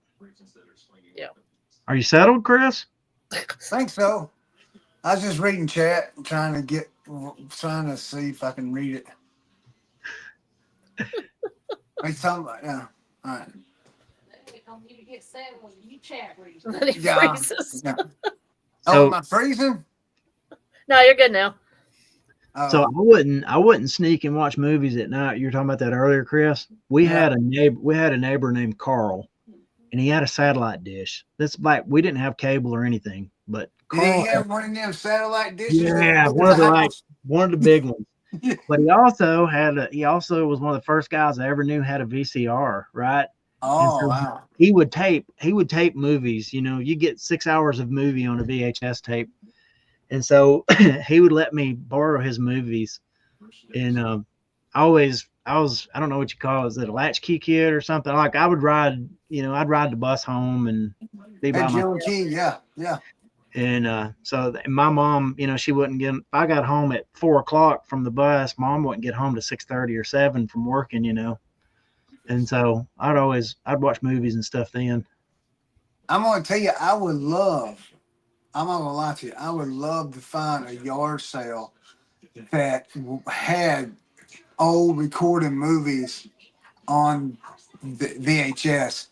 Yeah. Are you settled, Chris? Think so. I was just reading chat, trying to see if I can read it. Wait, yeah. All right. Don't need to get sad when you chat reads. Then he freezes. Yeah. So- am I freezing? No, you're good now. So I wouldn't sneak and watch movies at night. You were talking about that earlier, Chris. We had a neighbor named Carl, and he had a satellite dish. That's like we didn't have cable or anything, but Did Carl he have one of them satellite dishes? Yeah, one of the big ones. But he also was one of the first guys I ever knew had a VCR, right? Oh, so wow. He would tape movies. You know, you get 6 hours of movie on a VHS tape. And so he would let me borrow his movies. And I don't know what you call it. Is it a latchkey kid or something? Like I'd ride the bus home and be by myself. Yeah. And so my mom, she wouldn't get, if I got home at 4:00 from the bus, mom wouldn't get home to 6:30 or 7 from working, And so I'd watch movies and stuff then. I'm going to tell you, I'm not going to lie to you, I would love to find a yard sale that had old recorded movies on the VHS,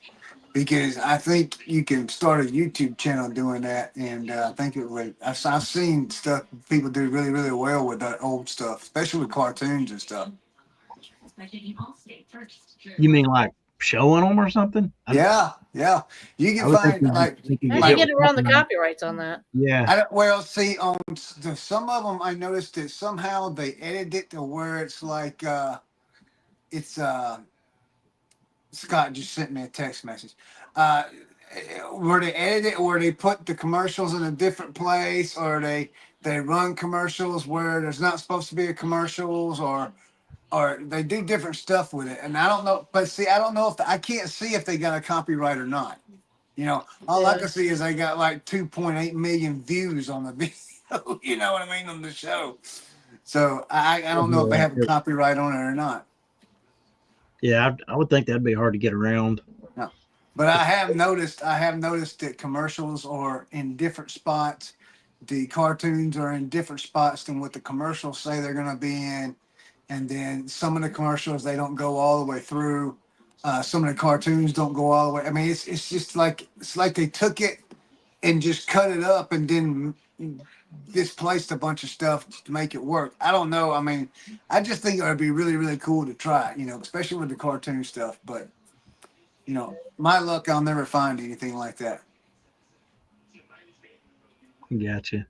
because I think you can start a YouTube channel doing that, and I think it would. I've seen stuff people do really, really well with that old stuff, especially with cartoons and stuff. You mean like showing them or something? Yeah. You can find How do you get around the copyrights on that? Yeah. See, on some of them, I noticed that somehow they edited it to where it's like it's Scott just sent me a text message. Uh, were they edited, or they put the commercials in a different place, or they run commercials where there's not supposed to be a commercials, or they do different stuff with it. And I don't know, but see, I don't know if I can't see if they got a copyright or not. You know, all I Yeah. can see is they got like 2.8 million views on the video. You know what I mean, on the show. So I don't know if they have a copyright on it or not. Yeah, I would think that'd be hard to get around. No, but I have noticed that commercials are in different spots. The cartoons are in different spots than what the commercials say they're going to be in, and then some of the commercials they don't go all the way through. Some of the cartoons don't go all the way. I mean, it's just like they took it and just cut it up and then displaced a bunch of stuff to make it work. I don't know. I mean, I just think it would be really, really cool to try, you know, especially with the cartoon stuff. But, you know, my luck, I'll never find anything like that. Gotcha.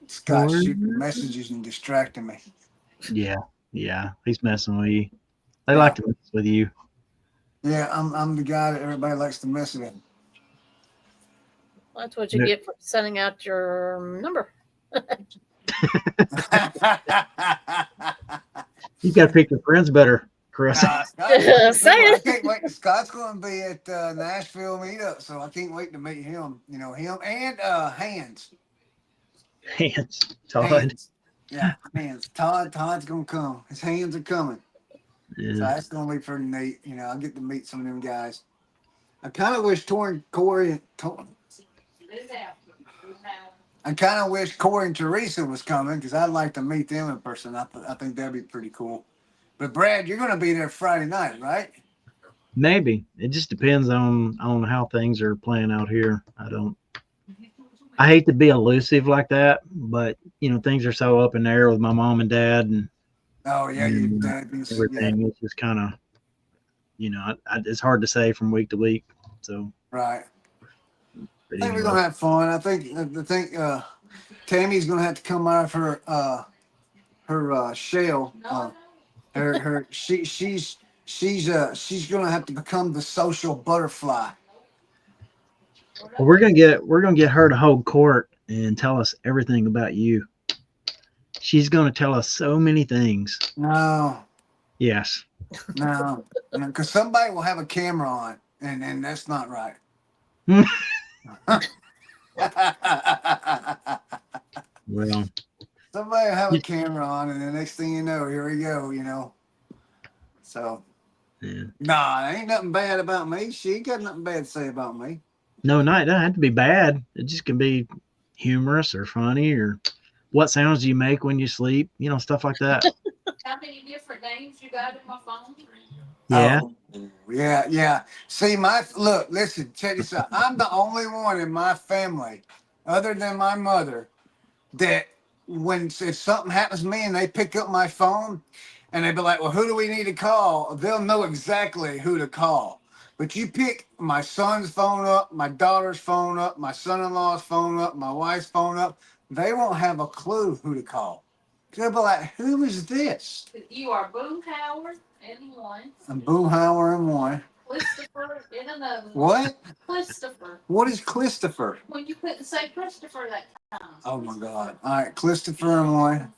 Scott's shooting messages and distracting me. Yeah, he's messing with you. They like to mess with you. Yeah, I'm the guy that everybody likes to mess with. That's what you get for sending out your number. You got to pick your friends better, Chris. I can't wait. Scott's going to be at Nashville meetup, so I can't wait to meet him. You know, him and Hands. Todd. Hands. Yeah, Hands. Todd's going to come. His hands are coming. Yeah. So that's going to be pretty neat. You know, I'll get to meet some of them guys. I kind of wish Corey and Teresa was coming because I'd like to meet them in person. I think that'd be pretty cool. But Brad, you're going to be there Friday night, right? Maybe. It just depends on how things are playing out here. I hate to be elusive like that, but you know, things are so up in the air with my mom and dad and everything. It's just kind of, you know, it's hard to say from week to week. So right. I think we're gonna have fun. I think Tammy's gonna have to come out of her shell. She's gonna have to become the social butterfly. Well, we're gonna get her to hold court and tell us everything about you. She's gonna tell us so many things. No. Yes. No, because somebody will have a camera on, and that's not right. Well, somebody will have a camera on, and the next thing you know, here we go. You know. So. Yeah. Nah, ain't nothing bad about me. She ain't got nothing bad to say about me. No, it doesn't have to be bad. It just can be humorous or funny or what sounds do you make when you sleep? You know, stuff like that. How many different names you got in my phone? Yeah. Oh, yeah. See, listen, check this out. I'm the only one in my family, other than my mother, that if something happens to me and they pick up my phone and they be like, well, who do we need to call? They'll know exactly who to call. But you pick my son's phone up, my daughter's phone up, my son-in-law's phone up, my wife's phone up, they won't have a clue who to call. They'll be like, who is this? You are Boomhauer in one. I'm Boomhauer in one. Christopher in another. What? Christopher. What is Christopher? When you couldn't say Christopher that time. Oh my God! All right, Christopher in one.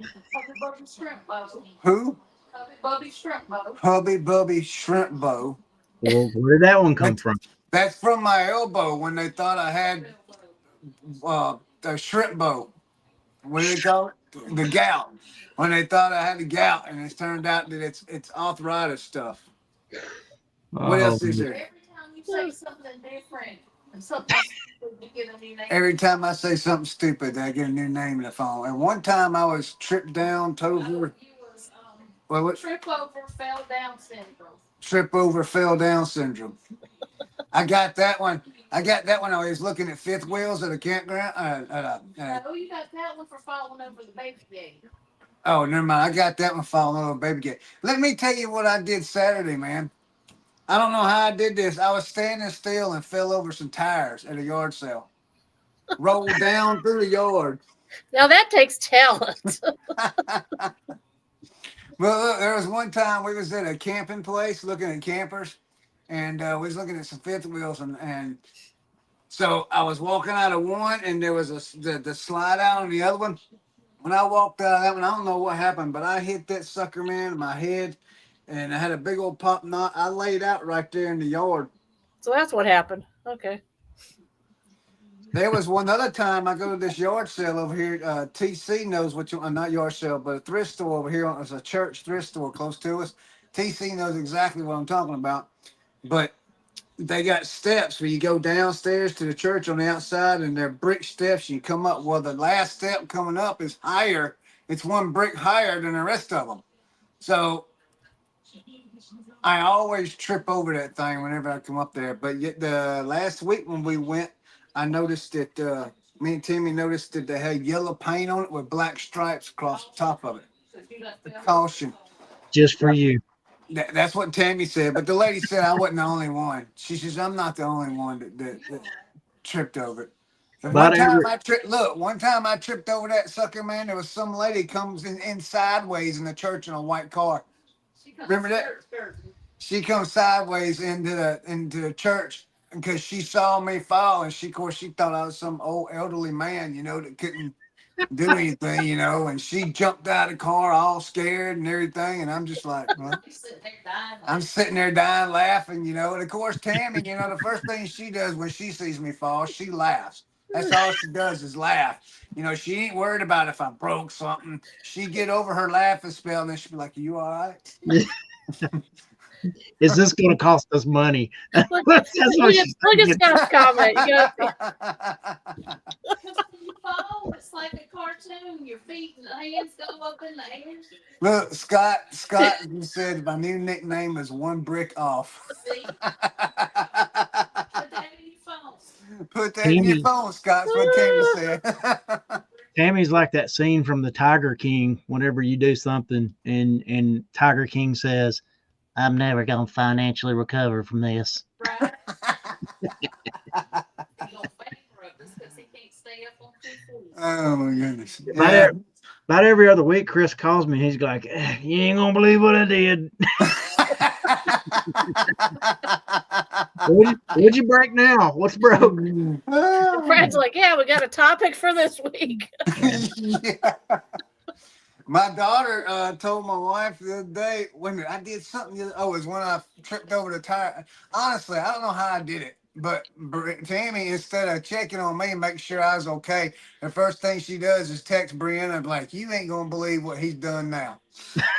Hubby Bubby Shrimp Bow. Who? Hubby Bubby Shrimp Bow. Hubby Bubby Shrimp Bow. Well, where did that one come from? That's from my elbow when they thought I had the shrimp bow. What do they call it? The gout. When they thought I had the gout, and it turned out that it's arthritis stuff. What else is there? Every time you say something different, something stupid, you get a new name. Every time I say something stupid, I get a new name in the phone. And one time I was tripped down, over. What? Trip over, fell down syndrome. Trip over, fell down syndrome. I got that one. I was looking at fifth wheels at a campground. No, you got that one for falling over the baby gate. Oh, never mind. I got that one falling over the baby gate. Let me tell you what I did Saturday, man. I don't know how I did this. I was standing still and fell over some tires at a yard sale. Rolled down through the yard. Now that takes talent. Well, look, there was one time we was at a camping place looking at campers, and we was looking at some fifth wheels, and so I was walking out of one, and there was the slide out on the other one. When I walked out of that one, I don't know what happened, but I hit that sucker, man, in my head, and I had a big old pop knot. I laid out right there in the yard. So that's what happened. Okay. There was one other time I go to this yard sale over here. TC knows what you, not yard sale, but a thrift store over here. It's a church thrift store close to us. TC knows exactly what I'm talking about. But they got steps where you go downstairs to the church on the outside, and they're brick steps. You come up. Well, the last step coming up is higher. It's one brick higher than the rest of them. So I always trip over that thing whenever I come up there. But yet the last week when we went, I noticed that me and Timmy noticed that they had yellow paint on it with black stripes across the top of it. Caution. Just for you. That's what Tammy said. But the lady said I wasn't the only one. She says, I'm not the only one that tripped over it. And one time I tripped over that sucker, man. There was some lady comes in sideways in the church in a white car. Remember that? She comes sideways into the church because she saw me fall, and of course she thought I was some old elderly man, that couldn't do anything, and she jumped out of the car all scared and everything, and I'm just like, well, I'm sitting there dying laughing, and of course Tammy, the first thing she does when she sees me fall, she laughs. That's all she does is laugh. She ain't worried about if I broke something. She get over her laughing spell, and then she'll be like, "Are you all right?" Is this going to cost us money? Look at Scott's comment. You fall, it's like a cartoon. Your feet and hands go up in the air. Look, Scott, you said my new nickname is One Brick Off. See? Put that in your phone. Put that in your phone, Scott. That's what Tammy said. Tammy's like that scene from the Tiger King whenever you do something and Tiger King says, I'm never going to financially recover from this. Right. Oh, my goodness. About every other week, Chris calls me. He's like, you ain't going to believe what I did. What'd you break now? What's broke? Brad's like, yeah, we got a topic for this week. Yeah. My daughter told my wife the other day, when I did something. It was when I tripped over the tire. Honestly, I don't know how I did it, but Tammy, instead of checking on me and making sure I was okay, the first thing she does is text Brianna like, you ain't going to believe what he's done now.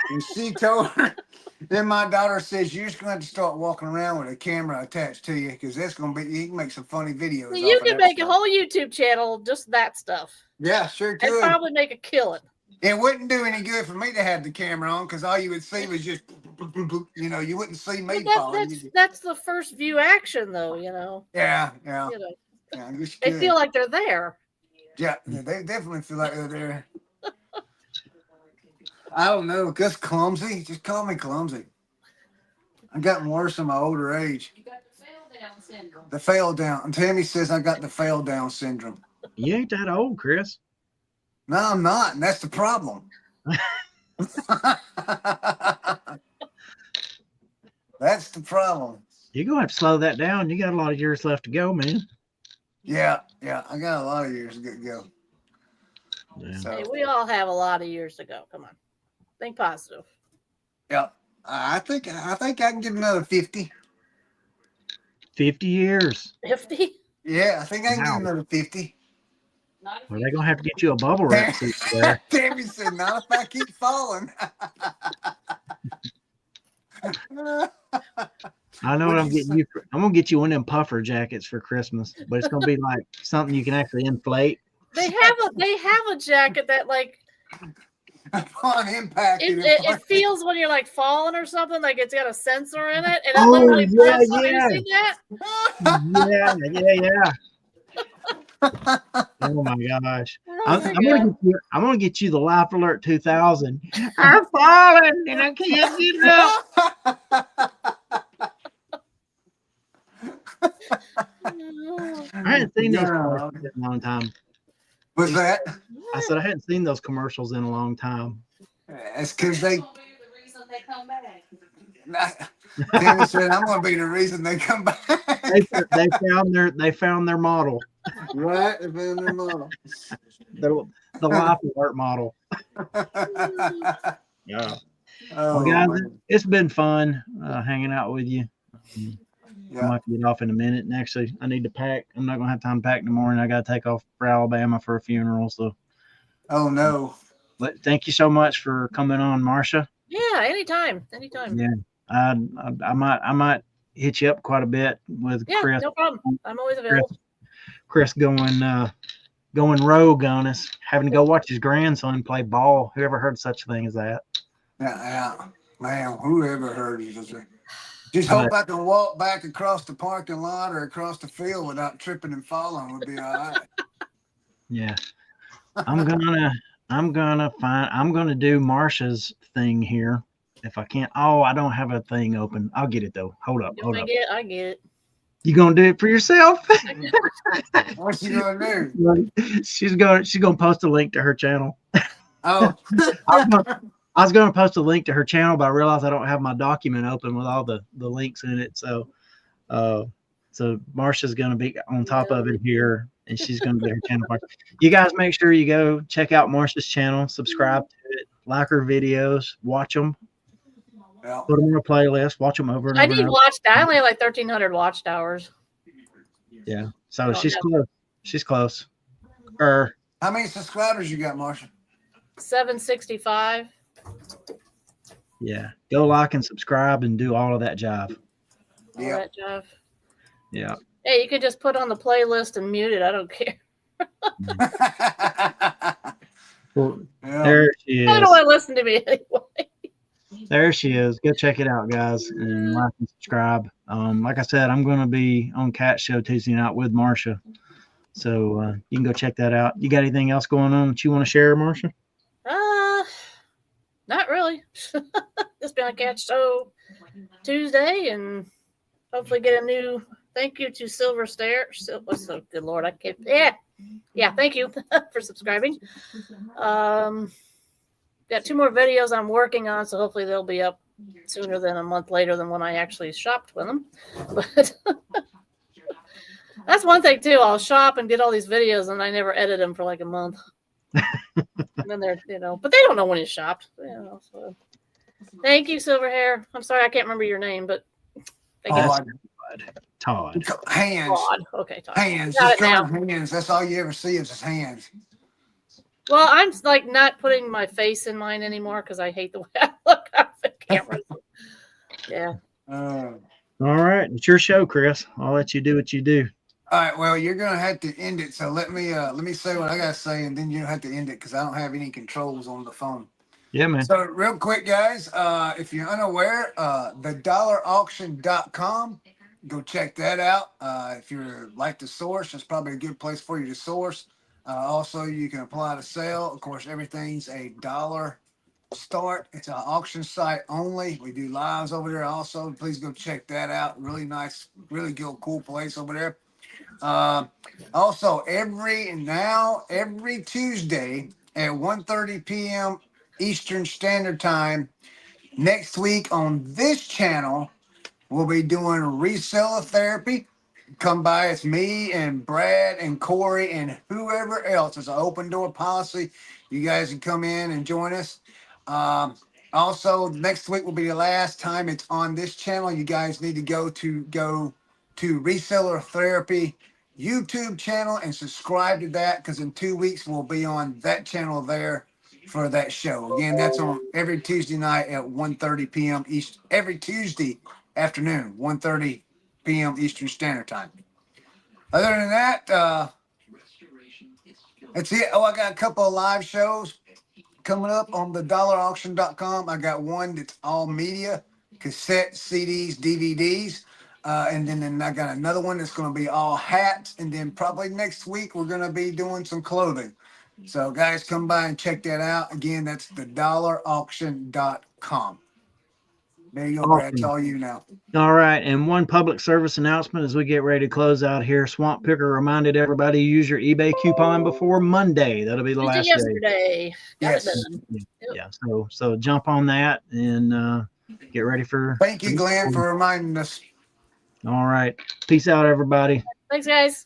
And she told her, then my daughter says, you're just going to have to start walking around with a camera attached to you because that's going to be, you can make some funny videos. So you can make a whole YouTube channel, just that stuff. Yeah, sure could. It'd probably make a killing. It wouldn't do any good for me to have the camera on because all you would see was just, you wouldn't see me falling. That's the first view action, though, Yeah. Yeah, they feel like they're there. Yeah, they definitely feel like they're there. I don't know. Just clumsy. Just call me clumsy. I've gotten worse in my older age. You got the fail down syndrome. The fail down. And Tammy says I got the fail down syndrome. You ain't that old, Chris. No, I'm not. And that's the problem. That's the problem. You're going to have to slow that down. You got a lot of years left to go, man. Yeah. I got a lot of years to go. Yeah. So, Hey, we all have a lot of years to go. Come on. Think positive. yeah. I think I can get another 50. 50 years. 50? Yeah, I think I can Wow. get another 50. Well, they're going to have to get you a bubble wrap suit there. Tammy said, not if I keep falling. I know what I'm getting you. I'm going to get you one of them puffer jackets for Christmas, but it's going to be like something you can actually inflate. They have a jacket that like Upon impact. it feels when you're like falling or something, like it's got a sensor in it, and it Oh, literally yeah, pops up. yeah. You seen that? Yeah. Oh my gosh. I'm gonna get you the Life Alert 2000. I'm falling and I can't get up. I hadn't seen those commercials in a long time. What's that? I said I hadn't seen those commercials in a long time. That's because Tammy said, I'm going to be the reason they come back. They found their model. Right? They found their model. The life alert model. Yeah. Oh, Well, guys, man. it's been fun hanging out with you. I Yeah. might get off in a minute. And actually, I need to pack. I'm not going to have time to pack in the morning. I got to take off for Alabama for a funeral. So, Oh, no. but thank you so much for coming on, Marcia. Yeah, anytime. Yeah, I might hit you up quite a bit with Yeah, Chris. no problem. I'm always available. Chris going rogue on us, having to go watch his grandson play ball. Who ever heard such a thing as that? Yeah. Man, whoever heard you? Just hope I can walk back across the parking lot or across the field without tripping and falling would be all right. Yeah. I'm gonna do Marcia's thing here. If I can't, I don't have a thing open. I'll get it though. Hold up. I get it. You gonna do it for yourself? What's she gonna do? She's gonna post a link to her channel. Oh. I was gonna post a link to her channel, but I realized I don't have my document open with all the links in it. So Marcia's gonna be on top of it here, and she's gonna get her channel. You guys make sure you go check out Marcia's channel, subscribe to it, like her videos, watch them. Yeah. Put them on a playlist, watch them over and over. I need watched. I only have like 1,300 watched hours. Yeah, so she's close. She's close. How many subscribers you got, Marcia? 765. Yeah, go like and subscribe and do all of that jive. Yeah. That jive. Yeah. Hey, you can just put on the playlist and mute it. I don't care. Well, there she is. I don't want to listen to me anyway. There she is. Go check it out, guys, and like and subscribe. Like I said, I'm going to be on Cat Show Tuesday night with Marcia, so you can go check that out. You got anything else going on that you want to share, Marcia? Not really. Just be on Cat Show Tuesday, and hopefully get a new thank you to Silver Stare. What's the good Lord? I can't. Yeah. Thank you for subscribing. Got 2 more videos I'm working on, so hopefully they'll be up sooner than a month later than when I actually shopped with them. But that's one thing too. I'll shop and get all these videos, and I never edit them for like a month. And then they're, but they don't know when you shopped. So. Thank you, Silverhair. I'm sorry I can't remember your name, but Todd. Hands. Todd. Okay, Todd. Hands. Got Just it now. hands. That's all you ever see is his hands. Well, I'm like not putting my face in mine anymore because I hate the way I look on the camera. Yeah. All right, it's your show, Chris. I'll let you do what you do. All right. Well, you're gonna have to end it. So let me say what I gotta say, and then you have to end it because I don't have any controls on the phone. Yeah, man. So real quick, guys, if you're unaware, thedollarauction.com, go check that out. If you're like to source, it's probably a good place for you to source. Also, you can apply to sell. Of course, everything's $1 start. It's an auction site only. We do lives over there also. Please go check that out. Really nice, really good, cool place over there. Also, every Tuesday at 1:30 p.m. Eastern Standard Time, next week on this channel, we'll be doing reseller therapy. Come by. It's me and Brad and Corey and whoever else. It's an open door policy. You guys can come in and join us. Also, next week will be the last time it's on this channel. You guys need to go to Reseller Therapy YouTube channel and subscribe to that, because in 2 weeks we'll be on that channel there for that show. Again, that's on every Tuesday night at 1:30 p.m. East. Every Tuesday afternoon, 1:30 p.m. Eastern Standard Time. Other than that, that's it. I got a couple of live shows coming up on thedollarauction.com. I got one that's all media, cassette, CDs, DVDs. And then I got another one that's going to be all hats. And then probably next week, we're going to be doing some clothing. So guys, come by and check that out. Again, that's thedollarauction.com. There you go, Brad. It's all you now. All right. And one public service announcement as we get ready to close out here. Swamp Picker reminded everybody to use your eBay coupon before Monday. That'll be the last yesterday. day. Yes. Yeah. So jump on that and get ready for. Thank you, Glenn, for reminding us. All right. Peace out, everybody. Thanks, guys.